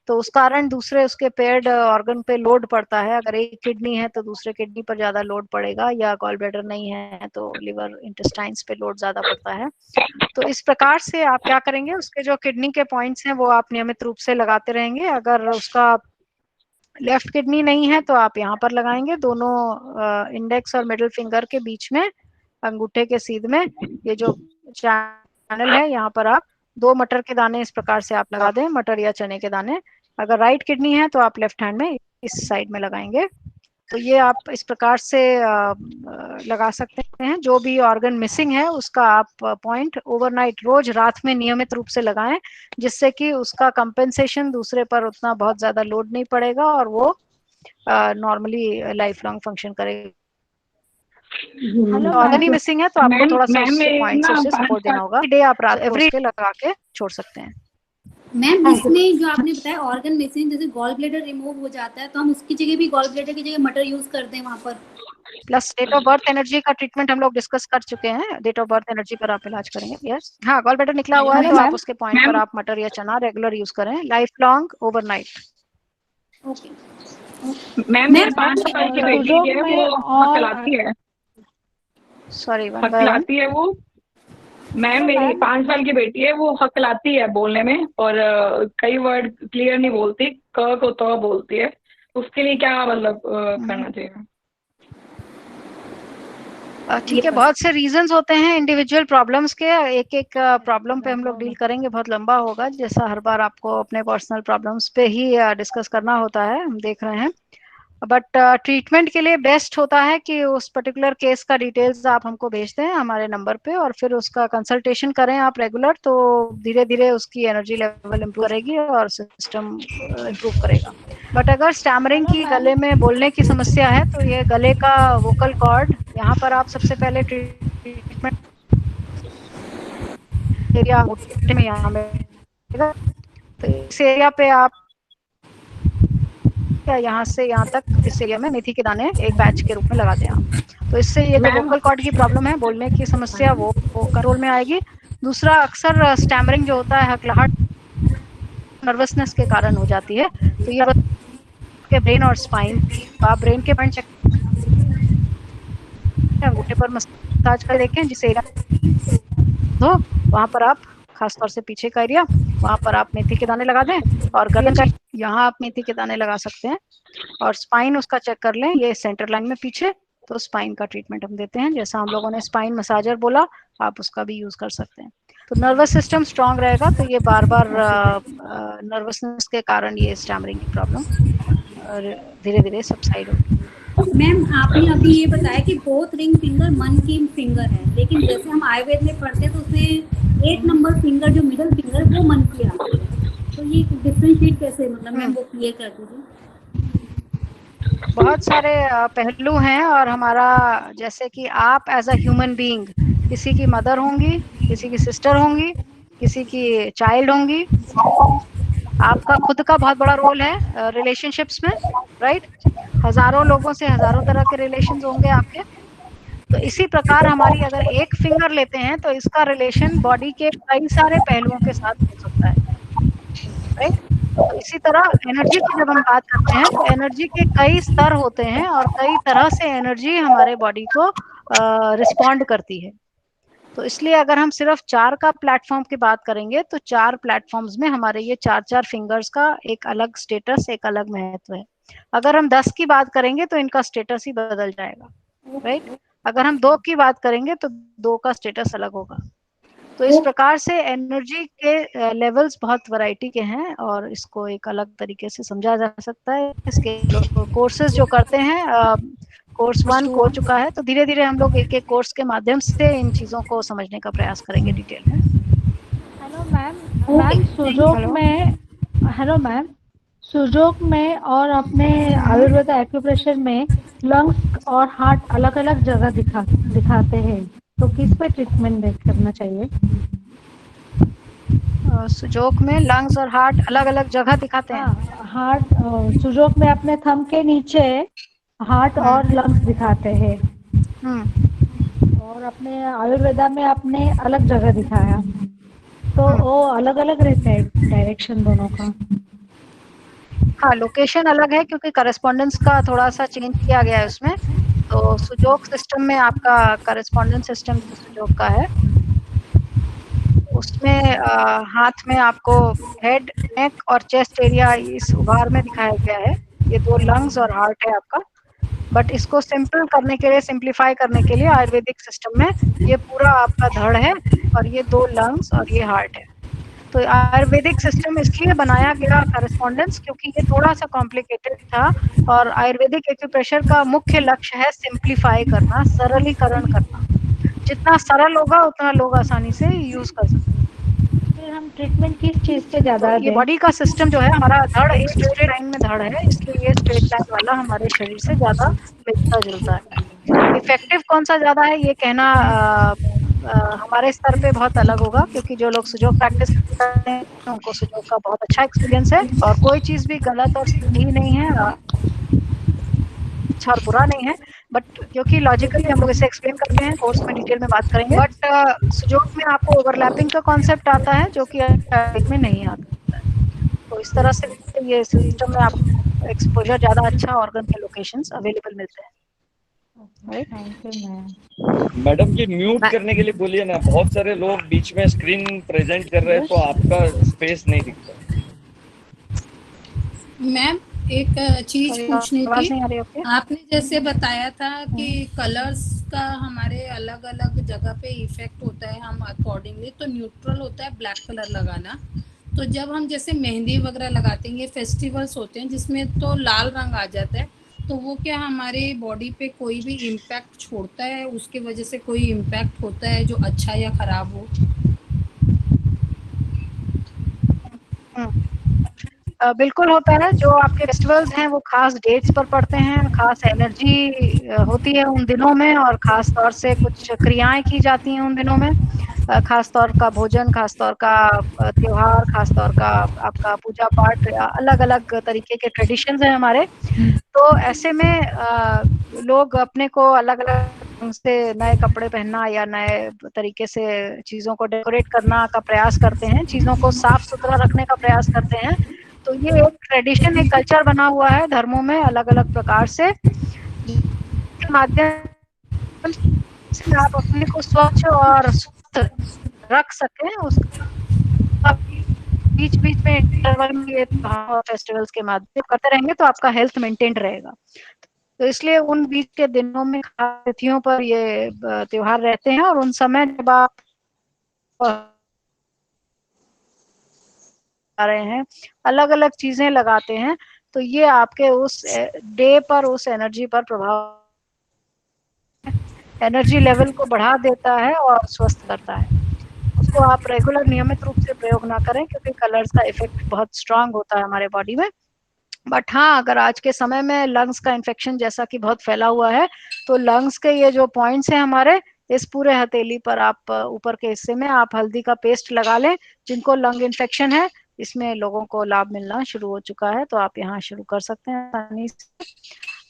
तो उस कारण दूसरे उसके पेयर्ड ऑर्गन पे लोड पड़ता है। अगर एक किडनी है तो दूसरे किडनी पर ज्यादा लोड पड़ेगा, या गॉल ब्लैडर नहीं है तो लिवर इंटेस्टाइन्स पे लोड ज्यादा पड़ता है। तो इस प्रकार से आप क्या करेंगे, उसके जो किडनी के पॉइंट्स हैं वो आप नियमित रूप से लगाते रहेंगे। अगर उसका लेफ्ट किडनी नहीं है तो आप यहाँ पर लगाएंगे, दोनों इंडेक्स और मिडिल फिंगर के बीच में, अंगूठे के सीध में, ये जो चैनल है यहाँ पर आप 2 मटर के दाने इस प्रकार से आप लगा दें, मटर या चने के दाने। अगर राइट किडनी है तो आप लेफ्ट हैंड में इस साइड में लगाएंगे। तो ये आप इस प्रकार से लगा सकते हैं। जो भी ऑर्गन मिसिंग है उसका आप पॉइंट ओवरनाइट रोज रात में नियमित रूप से लगाएं, जिससे कि उसका कंपेंसेशन दूसरे पर उतना बहुत ज्यादा लोड नहीं पड़ेगा और वो नॉर्मली लाइफ लॉन्ग फंक्शन करेगा। ऑर्गन ही मिसिंग है तो आपको थोड़ा सा उस पॉइंट से उसे सपोर्ट देना होगा। डे आप रात एवरी डे लगा के छोड़ सकते हैं। मैम इसमें जो आपने बताया ऑर्गन मिसिंग, जैसे गॉल ब्लैडर रिमूव हो जाता है तो हम उसकी जगह भी गॉल ब्लैडर की जगह मटर यूज करते हैं वहाँ पर। Plus date of birth energy का ट्रीटमेंट हम लोग डिस्कस कर चुके हैं, डेट ऑफ बर्थ एनर्जी पर आप इलाज करेंगे। यस, हाँ, गॉल ब्लैडर निकला हुआ है तो आप उसके पॉइंट पर आप मटर या चना रेगुलर यूज करें, life long overnight. Okay ma'am मेरे 5 साल की बेटी है, वो हकलाती है। सॉरी, हकलाती है वो। मैम मेरी 5 साल की बेटी है, वो हकलाती है बोलने में, और कई वर्ड क्लियर नहीं बोलती, क को तो बोलती है। उसके लिए क्या मतलब करना चाहिए? ठीक है, बहुत से रीजंस होते हैं इंडिविजुअल प्रॉब्लम्स के, एक एक प्रॉब्लम पे हम लोग डील करेंगे, बहुत लंबा होगा, जैसा हर बार आपको अपने पर्सनल प्रॉब्लम्स पे ही डिस्कस करना होता है, हम देख रहे हैं। बट ट्रीटमेंट के लिए बेस्ट होता है कि उस पर्टिकुलर केस का डिटेल्स आप हमको भेज दें हमारे नंबर पे, और फिर उसका कंसल्टेशन करें आप रेगुलर, तो धीरे धीरे उसकी एनर्जी लेवल इम्प्रूव करेगी और सिस्टम इम्प्रूव करेगा। बट अगर स्टैमरिंग की, गले में बोलने की समस्या है, तो ये गले का वोकल कॉर्ड, यहाँ पर आप सबसे पहले ट्रीटमेंट एरिया में यहाँ तो इस एरिया पे आप यहाँ से यहाँ तक इस एरिया में मेथी के दाने एक पैच के रूप में लगा दें आप, तो इससे ये जो वोकल कॉर्ड की प्रॉब्लम है, बोलने की समस्या, वो कंट्रोल में आएगी। दूसरा, अक्सर स्टैमरिंग जो होता है, हकलाहट नर्वसनेस के कारण हो जाती है, तो ये के ब्रेन और स्पाइन, तो आप ब्रेन के पॉइंट चेक अंगूठे पर मसाज कर देखें, जिस एरिया हो वहां पर आप खासतौर से पीछे का एरिया, वहां पर आप मेथी के दाने लगा दें, और गर्दन का यहाँ आप मेथी के दाने लगा सकते हैं, और स्पाइन उसका चेक कर लें, ये सेंटर लाइन में पीछे, तो स्पाइन का ट्रीटमेंट हम देते हैं, जैसा हम लोगों ने स्पाइन मसाजर बोला, आप उसका भी यूज कर सकते हैं। तो नर्वस सिस्टम स्ट्रांग रहेगा तो ये बार बार नर्वसनेस के कारण ये स्टैमरिंग की प्रॉब्लम धीरे धीरे सबसाइड होगी। मैम आपने अभी ये बताया कि बोथ रिंग फिंगर मन की फिंगर है, लेकिन जैसे हम आयुर्वेद में पढ़ते हैं तो उसमें 8 नंबर फिंगर जो मिडल फिंगर वो मन की आती है, तो ये डिफरेंशिएट कैसे, मतलब मैम वो क्लियर कर दीजिए। बहुत सारे पहलू हैं, और हमारा, जैसे कि आप एज अ ह्यूमन बीइंग किसी की मदर होंगी, किसी की सिस्टर होंगी, किसी की चाइल्ड होंगी, आपका खुद का बहुत बड़ा रोल है रिलेशनशिप्स में, राइट? हजारों लोगों से हजारों तरह के रिलेशंस होंगे आपके, तो इसी प्रकार हमारी अगर एक फिंगर लेते हैं तो इसका रिलेशन बॉडी के कई सारे पहलुओं के साथ हो सकता है, राइट? तो इसी तरह एनर्जी की जब हम बात करते हैं तो एनर्जी के कई स्तर होते हैं, और कई तरह से एनर्जी हमारे बॉडी को रिस्पॉन्ड करती है। तो इसलिए अगर हम सिर्फ 4 का प्लेटफॉर्म की बात करेंगे तो 4 प्लेटफॉर्म्स में हमारे ये 4 फिंगर्स का एक अलग स्टेटस, एक अलग महत्व है। अगर हम 10 की बात करेंगे तो इनका स्टेटस ही बदल जाएगा, राइट? अगर हम 2 की बात करेंगे तो 2 का स्टेटस अलग होगा। तो इस प्रकार से एनर्जी के लेवल्स बहुत वैरायटी के हैं और इसको एक अलग तरीके से समझा जा सकता है। इसके कोर्सेज जो करते हैं, कोर्स 1 हो चुका है, तो धीरे धीरे हम लोग एक एक कोर्स के माध्यम से इन चीजों को समझने का प्रयास करेंगे डिटेल में। हेलो मैम, मैम सुजोग में और अपने आयुर्वेद एक्यूप्रेशर में लंग्स और हार्ट अलग अलग जगह दिखाते हैं, तो किस पे ट्रीटमेंट करना चाहिए? सुजोग में लंग्स और हार्ट अलग अलग जगह दिखाते हैं। हार्ट सुजोग में अपने थंब के नीचे हार्ट और लंग्स दिखाते हैं, और अपने आयुर्वेदा में अपने अलग जगह दिखाया, तो वो अलग अलग रहता है डायरेक्शन दोनों का। हाँ, लोकेशन अलग है क्योंकि करस्पॉन्डेंस का थोड़ा सा चेंज किया गया है उसमें। तो सुजोग सिस्टम में आपका करस्पॉन्डेंस सिस्टम जो सुजोग का है उसमें हाथ में आपको हेड, नेक और चेस्ट एरिया इस उभार में दिखाया गया है। ये 2 लंग्स और हार्ट है आपका। बट इसको सिंपल करने के लिए, सिंप्लीफाई करने के लिए आयुर्वेदिक सिस्टम में ये पूरा आपका धड़ है और ये 2 लंग्स और ये हार्ट है। तो आयुर्वेदिक सिस्टम इसलिए बनाया गया करस्पॉन्डेंस क्योंकि ये थोड़ा सा कॉम्प्लिकेटेड था, और आयुर्वेदिक एक्यूप्रेशर का मुख्य लक्ष्य है सिंप्लीफाई करना, सरलीकरण करना। जितना सरल होगा उतना लोग आसानी से यूज कर सकते हैं। फिर हम ट्रीटमेंट किस चीज से ज्यादा तो ये बॉडी का सिस्टम जो है, हमारा धड़ एक स्ट्रेट लाइन में धड़ है, इसलिए ये स्ट्रेट लाइन वाला हमारे शरीर से ज्यादा मिलता जुलता है। इफेक्टिव कौन सा ज्यादा है ये कहना हमारे स्तर पे बहुत अलग होगा, क्योंकि जो लोग सुजोग प्रैक्टिस करते हैं उनको सुजोग का बहुत अच्छा एक्सपीरियंस है, और कोई चीज भी गलत और सही नहीं है, अच्छा और बुरा नहीं है। बट क्योंकि लॉजिकली हम लोग इसे एक्सप्लेन करते हैं, कोर्स में डिटेल में बात करेंगे। बट सुजोग में आपको ओवरलैपिंग का कॉन्सेप्ट आता है जो कि आयुर्वेदिक में नहीं आता है। तो इस तरह से ये सिस्टम में आपको एक्सपोजर ज्यादा अच्छा, ऑर्गन के लोकेशंस अवेलेबल मिलते हैं। मैडम जी म्यूट करने के लिए बोलिए ना, बहुत सारे लोग बीच में स्क्रीन प्रेजेंट कर रहे हैं तो आपका स्पेस नहीं दिखता। मैम एक चीज पूछनी थी, आपने जैसे बताया था कि कलर्स का हमारे अलग अलग जगह पे इफेक्ट होता है, हम अकॉर्डिंगली, तो न्यूट्रल होता है ब्लैक कलर लगाना। तो जब हम जैसे मेहंदी वगैरह लगाते हैं, फेस्टिवल्स होते हैं जिसमें तो लाल रंग आ जाता है, तो वो क्या हमारे बॉडी पे कोई भी इम्पैक्ट छोड़ता है? उसके वजह से कोई इम्पैक्ट होता है जो अच्छा या खराब हो? बिल्कुल होता है। जो आपके फेस्टिवल्स हैं वो खास डेट्स पर पड़ते हैं, खास एनर्जी होती है उन दिनों में, और खास तौर से कुछ क्रियाएं की जाती हैं उन दिनों में, खास तौर का भोजन, खास तौर का त्योहार, खास तौर का आपका पूजा पाठ, अलग अलग तरीके के ट्रेडिशंस हैं हमारे। तो ऐसे में लोग अपने को अलग अलग ढंग से नए कपड़े पहनना या नए तरीके से चीजों को डेकोरेट करना का प्रयास करते हैं, चीजों को साफ सुथरा रखने का प्रयास करते हैं। तो ये एक ट्रेडिशन, एक कल्चर बना हुआ है धर्मों में अलग अलग प्रकार से, जिसके माध्यम से आप अपने को स्वच्छ और स्वस्थ रख सकें। उसका बीच बीच में इंटरवल में ये फेस्टिवल्स के माध्यम से करते रहेंगे तो आपका हेल्थ मेंटेन रहेगा। तो इसलिए उन बीच के दिनों में खास तिथियों पर ये त्योहार रहते हैं, और उन समय जब आप रहे हैं अलग अलग चीजें लगाते हैं, तो ये आपके उस डे पर, उस एनर्जी पर प्रभाव, एनर्जी लेवल को बढ़ा देता है और स्वस्थ करता है। उसको आप रेगुलर नियमित रूप से प्रयोग ना करें, क्योंकि कलर्स का इफेक्ट बहुत स्ट्रांग होता है हमारे बॉडी में। बट हाँ, अगर आज के समय में लंग्स का इन्फेक्शन जैसा कि बहुत फैला हुआ है, तो लंग्स के ये जो पॉइंट्स हैं हमारे, इस पूरे हथेली पर आप ऊपर के हिस्से में आप हल्दी का पेस्ट लगा लें। जिनको लंग इन्फेक्शन है, इसमें लोगों को लाभ मिलना शुरू हो चुका है, तो आप यहाँ शुरू कर सकते हैं आसानी से।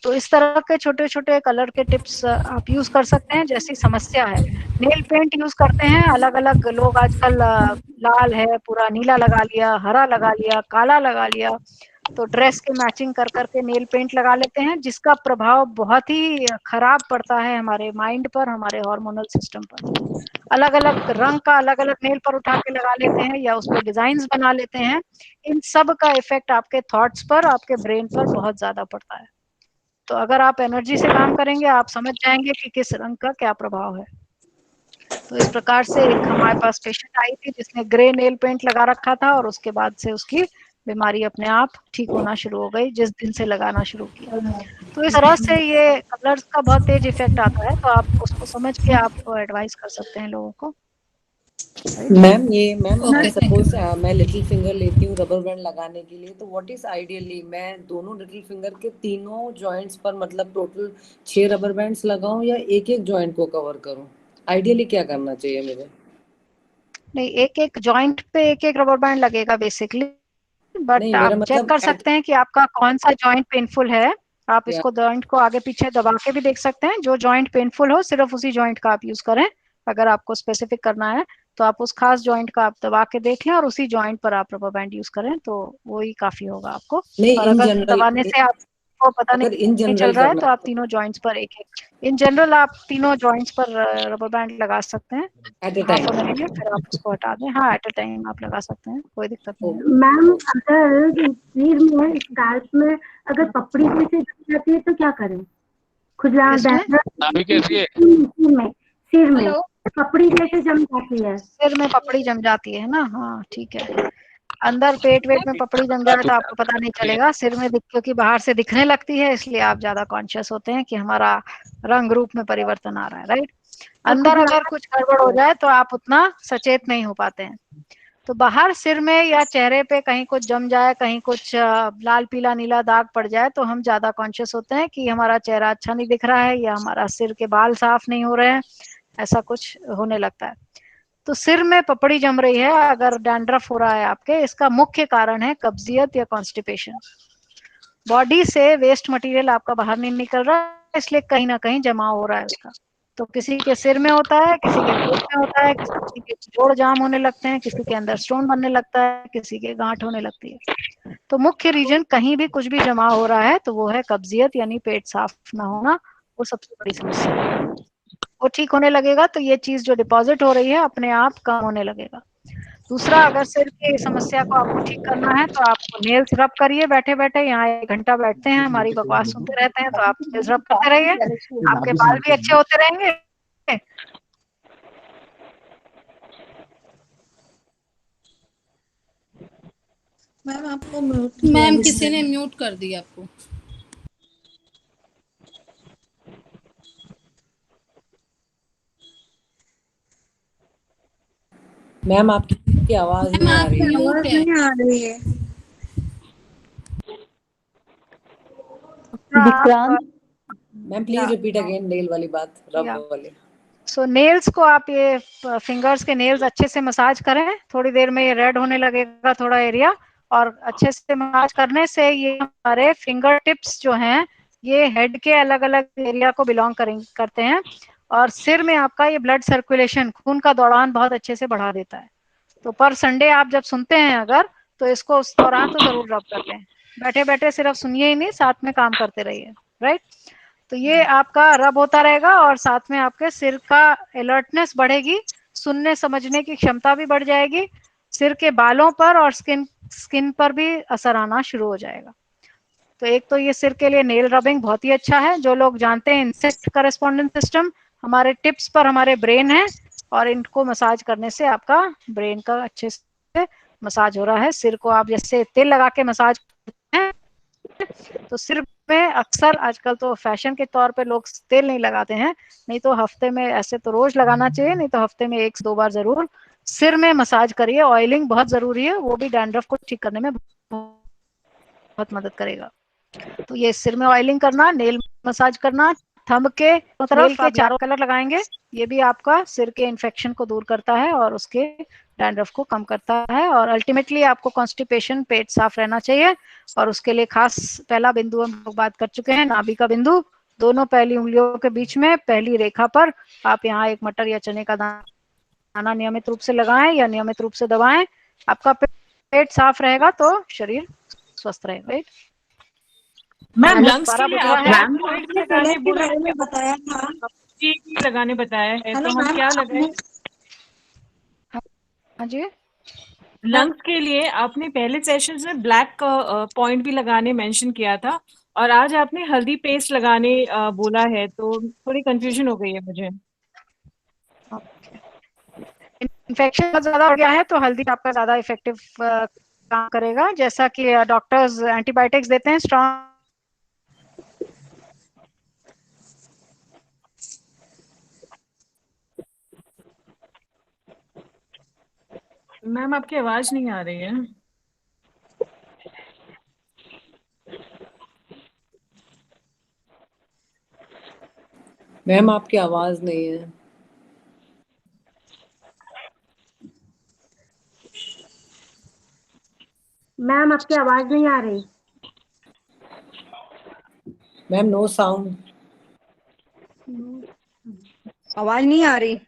तो इस तरह के छोटे छोटे कलर के टिप्स आप यूज कर सकते हैं जैसी समस्या है। नेल पेंट यूज करते हैं अलग अलग लोग आजकल, लाल है पूरा नीला लगा लिया, हरा लगा लिया, काला लगा लिया, तो ड्रेस के मैचिंग कर करके नेल पेंट लगा लेते हैं, जिसका प्रभाव बहुत ही खराब पड़ता है हमारे माइंड पर, हमारे हार्मोनल सिस्टम पर। अलग अलग रंग का अलग अलग नेल पर उठा के लगा लेते हैं या उस पर डिजाइन बना लेते हैं। इन सब का इफेक्ट आपके थॉट्स पर, आपके ब्रेन पर बहुत ज्यादा पड़ता है। तो अगर आप एनर्जी से काम करेंगे, आप समझ जाएंगे कि किस रंग का क्या प्रभाव है। तो इस प्रकार से एक हमारे पास पेशेंट आई थी जिसने ग्रे नेल पेंट लगा रखा था और उसके बाद से उसकी बीमारी अपने आप ठीक होना शुरू हो गई जिस दिन से लगाना शुरू किया। तो इस तरह से ये कलर्स का बहुत तेज इफेक्ट आता है, तो आप उसको समझ के आप एडवाइस कर सकते हैं लोगों को। मैम अगर सपोज मैं लिटिल फिंगर लेती हूँ रबर बैंड लगाने के लिए, तो व्हाट इज आइडियली मैं दोनों लिटिल फिंगर के तीनों जॉइंट्स पर मतलब टोटल 6 रबर बैंड्स लगाऊं या एक एक जॉइंट को कवर करूं? आइडियली क्या करना चाहिए मुझे? नहीं, एक एक जॉइंट पे एक एक रबर बैंड लगेगा बेसिकली, बट नहीं, आप मेरा चेक मतलब कर सकते हैं कि आपका कौन सा जॉइंट पेनफुल है। आप या इसको जॉइंट को आगे पीछे दबा के भी देख सकते हैं, जो जॉइंट पेनफुल हो सिर्फ उसी जॉइंट का आप यूज करें। अगर आपको स्पेसिफिक करना है तो आप उस खास जॉइंट का आप दबा के देख लें और उसी जॉइंट पर आप रबर बैंड यूज करें, तो वही काफी होगा आपको। नहीं, और इन अगर जनरल दबाने से आपको पता अगर इन नहीं चल जनरल रहा है करना तो आप तीनों जॉइंट्स पर एक एक, इन जनरल आप तीनों जॉइंट्स पर रबर बैंड लगा सकते हैं at a half time. A minute में, फिर आप उसको हटा दें। हाँ, एट अ टाइम आप लगा सकते हैं, कोई दिक्कत नहीं है। मैम अगर सिर में स्काल्प में अगर पपड़ी जैसे जम जाती है तो क्या करें? खुजला किसमें? अभी कैसी है? सिर में पपड़ी जैसे जम जाती है। सिर में पपड़ी जम जाती है ना? हाँ ठीक है। अंदर पेट वेट में पपड़ी जम जाए तो आपको पता नहीं चलेगा, सिर में क्योंकि बाहर से दिखने लगती है इसलिए आप ज्यादा कॉन्शियस होते हैं कि हमारा रंग रूप में परिवर्तन आ रहा है, राइट। तो अंदर खुजला अगर कुछ गड़बड़ हो जाए तो आप उतना सचेत नहीं हो पाते हैं। तो बाहर सिर में या चेहरे पे कहीं कुछ जम जाए, कहीं कुछ लाल पीला नीला दाग पड़ जाए तो हम ज्यादा कॉन्शियस होते हैं कि हमारा चेहरा अच्छा नहीं दिख रहा है या हमारा सिर के बाल साफ नहीं हो रहे हैं, ऐसा कुछ होने लगता है। तो सिर में पपड़ी जम रही है, अगर डैंड्रफ हो रहा है आपके, इसका मुख्य कारण है कब्जियत या कॉन्स्टिपेशन। बॉडी से वेस्ट मटेरियल आपका बाहर नहीं निकल रहा है, इसलिए कहीं ना कहीं जमाव हो रहा है उसका। तो किसी के सिर में होता है, किसी के पेट में होता है, किसी के जोड़ जाम होने लगते हैं, किसी के अंदर स्टोन बनने लगता है, किसी के गांठ होने लगती है। तो मुख्य रीजन कहीं भी कुछ भी जमा हो रहा है तो वो है कब्जियत, यानी पेट साफ ना होना, वो सबसे बड़ी समस्या है। वो ठीक होने लगेगा तो ये चीज जो डिपॉजिट हो रही है अपने आप कम होने लगेगा। दूसरा, अगर सिर की समस्या को आपको ठीक करना है तो आप नेल्स रब करिए बैठे बैठे। यहाँ 1 घंटा बैठते हैं, हमारी बकवास सुनते रहते हैं, तो आप नेल्स रब करते रहिए, आपके बाल भी अच्छे होते रहेंगे। मैम आपको मैम किसी ने म्यूट कर दिया आपको। मैम आपकी आवाज नहीं आ रही है। आवाज नहीं आ रही है। Vikrant, ma'am please repeat again nail वाली बात, रब वाली। सो नेल्स को आप ये फिंगर्स के नेल्स अच्छे से मसाज करें, थोड़ी देर में ये रेड होने लगेगा थोड़ा एरिया, और अच्छे से मसाज करने से ये हमारे फिंगर टिप्स जो हैं ये हेड के अलग अलग एरिया को बिलोंग करते हैं, और सिर में आपका ये ब्लड सर्कुलेशन, खून का दौड़ान बहुत अच्छे से बढ़ा देता है। तो पर संडे आप जब सुनते हैं अगर, तो इसको उस दौरान तो जरूर रब कर लें। बैठे बैठे सिर्फ सुनिए ही नहीं, साथ में काम करते रहिए, राइट। तो ये आपका रब होता रहेगा और साथ में आपके सिर का अलर्टनेस बढ़ेगी, सुनने समझने की क्षमता भी बढ़ जाएगी, सिर के बालों पर और स्किन पर भी असर आना शुरू हो जाएगा। तो एक तो ये सिर के लिए नेल रबिंग बहुत ही अच्छा है। जो लोग जानते हैं इंसेक्ट करेस्पॉन्डेंस सिस्टम, हमारे टिप्स पर हमारे ब्रेन है, और इनको मसाज करने से आपका ब्रेन का अच्छे से मसाज हो रहा है। सिर को आप जैसे तेल लगा के मसाज करते हैं, तो सिर में अक्सर आजकल तो फैशन के तौर पे लोग तेल नहीं लगाते हैं, नहीं तो हफ्ते में, ऐसे तो रोज लगाना चाहिए, नहीं तो हफ्ते में 1-2 बार जरूर सिर में मसाज करिए। ऑयलिंग बहुत जरूरी है, वो भी डैंड्रफ को ठीक करने में बहुत मदद करेगा। तो ये सिर में ऑयलिंग करना, नेल मसाज करना, थंब के नेल के चारों कलर लगाएंगे, ये भी आपका सिर के इन्फेक्शन को दूर करता है और उसके डैंड्रफ को कम करता है। और अल्टीमेटली आपको कॉन्स्टिपेशन, पेट साफ रहना चाहिए, और उसके लिए खास पहला बिंदु हम लोग बात कर चुके हैं, नाभि का बिंदु, दोनों पहली उंगलियों के बीच में पहली रेखा पर आप यहाँ एक मटर या चने का दाना नियमित रूप से लगाएं या नियमित रूप से दबाएं। आपका पेट साफ रहेगा तो शरीर स्वस्थ रहेगा, राइट। मैम लंग्स के लिए आपने मैम पॉइंट भी लगाने बोला है, बताया था जी लगाने बताया है, तो हम क्या लगाए? हाँ जी, लंग्स के लिए आपने पहले सेशन में ब्लैक पॉइंट भी लगाने मेंशन किया था, और आज आपने हल्दी पेस्ट लगाने बोला है, तो थोड़ी कंफ्यूजन हो गई है मुझे। इन्फेक्शन बहुत ज्यादा हो गया है तो हल्दी आपका ज्यादा इफेक्टिव काम करेगा, जैसा कि डॉक्टर्स एंटीबायोटिक्स देते हैं स्ट्रॉन्ग। मैम आपकी आवाज नहीं आ रही है। मैम आपकी आवाज नहीं है। मैम आपकी आवाज नहीं आ रही। Ma'am no sound. आवाज नहीं आ रही।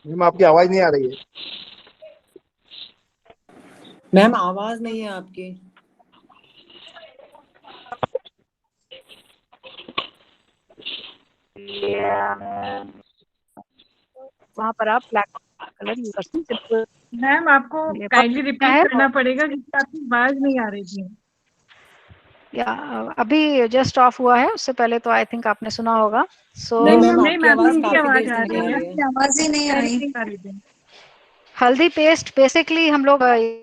मैम आपकी आवाज नहीं आ रही है। मैम आवाज नहीं है आपकी। वहाँ पर आप ब्लैक कलर यूज कर सकते हैं। मैम आपको काइंडली रिपीट करना पड़ेगा क्योंकि आपकी आवाज नहीं आ रही थी। या अभी जस्ट ऑफ हुआ है, उससे पहले तो आई थिंक आपने सुना होगा। सो नहीं मैम नहीं आपकी मैम आवाज आपकी काफी आवाज देर आ से नहीं रही आ है। रही है। आवाज ही नहीं आ आ रही। रही थी। हल्दी पेस्ट बेसिकली हम लोग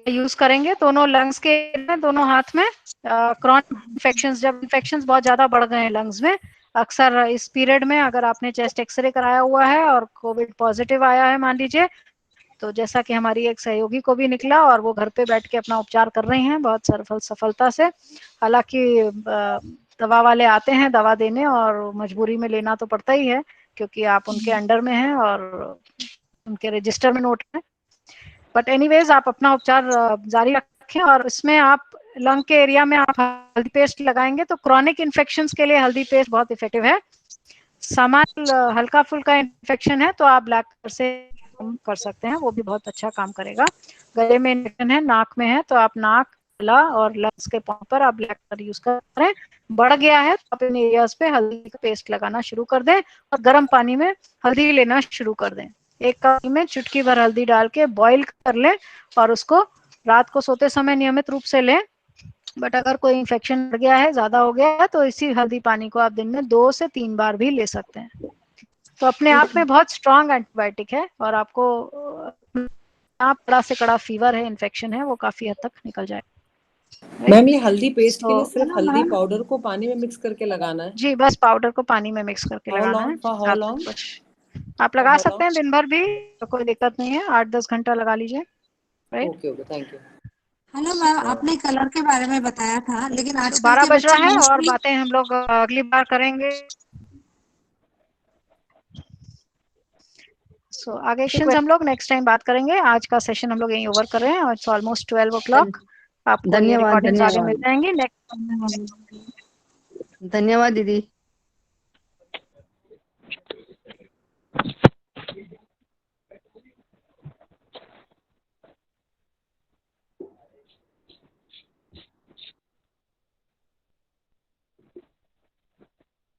यूज करेंगे दोनों लंग्स के, दोनों हाथ में। क्रॉनिक इन्फेक्शंस, जब इन्फेक्शंस बहुत ज्यादा बढ़ गए हैं लंग्स में, अक्सर इस पीरियड में अगर आपने चेस्ट एक्सरे कराया हुआ है और कोविड पॉजिटिव आया है मान लीजिए, तो जैसा कि हमारी एक सहयोगी को भी निकला और वो घर पे बैठ के अपना उपचार कर रही हैं बहुत सफलता से। हालांकि दवा वाले आते हैं दवा देने और मजबूरी में लेना तो पड़ता ही है, क्योंकि आप उनके अंडर में हैं और उनके रजिस्टर में नोट है। बट एनीवेज आप अपना उपचार जारी रखें, और इसमें आप लंग के एरिया में आप हल्दी पेस्ट लगाएंगे तो क्रॉनिक इन्फेक्शंस के लिए हल्दी पेस्ट बहुत इफेक्टिव है। सामान्य हल्का फुल्का इन्फेक्शन है तो आप ब्लैक पेपर से कर सकते हैं, वो भी बहुत अच्छा काम करेगा। गले में इन्फेक्शन है, नाक में है, तो आप नाक, गला और लंग्स के पॉइंट पर आप ब्लैक पेपर यूज करें। बढ़ गया है तो आप इन एरियाज पे हल्दी का पेस्ट लगाना शुरू कर दें और गर्म पानी में हल्दी लेना शुरू कर दें। एक कप में चुटकी भर हल्दी डाल के बॉईल कर लें और उसको रात को सोते समय नियमित रूप से लें। बट अगर कोई इन्फेक्शन बढ़ गया है, ज्यादा हो गया है, तो इसी हल्दी पानी को आप दिन में 2 से 3 बार भी ले सकते हैं। तो अपने आप में बहुत स्ट्रॉन्ग एंटीबायोटिक है और आपको कड़ा से कड़ा फीवर है, इन्फेक्शन है, वो काफी हद तक निकल जाएगा। मैम ये हल्दी पेस्ट के लिए सिर्फ हल्दी पाउडर को पानी में मिक्स करके लगाना है? जी, बस पाउडर को पानी में मिक्स करके How लगाना long? है। For how long? आप लगा सकते हैं दिन भर भी, तो कोई दिक्कत नहीं है। 8-10 घंटा लगा लीजिए। Right, okay okay, thank you. Hello ma'am, आपने कलर के बारे में बताया था, लेकिन आजकल 12 के बज रहा बच्चे है और मोस्टली बातें हम लोग अगली बार करेंगे। सो आगे क्वेश्चंस हम लोग नेक्स्ट टाइम बात करेंगे। आज का सेशन हम लोग यहीं ओवर कर रहे हैं और इट्स ऑलमोस्ट 12 o'clock। आपको ये धन्यवाद रिकॉर्डिंग्स आगे मिल धन्यवाद जाएंगी नेक्स्ट। धन्यवाद दीदी।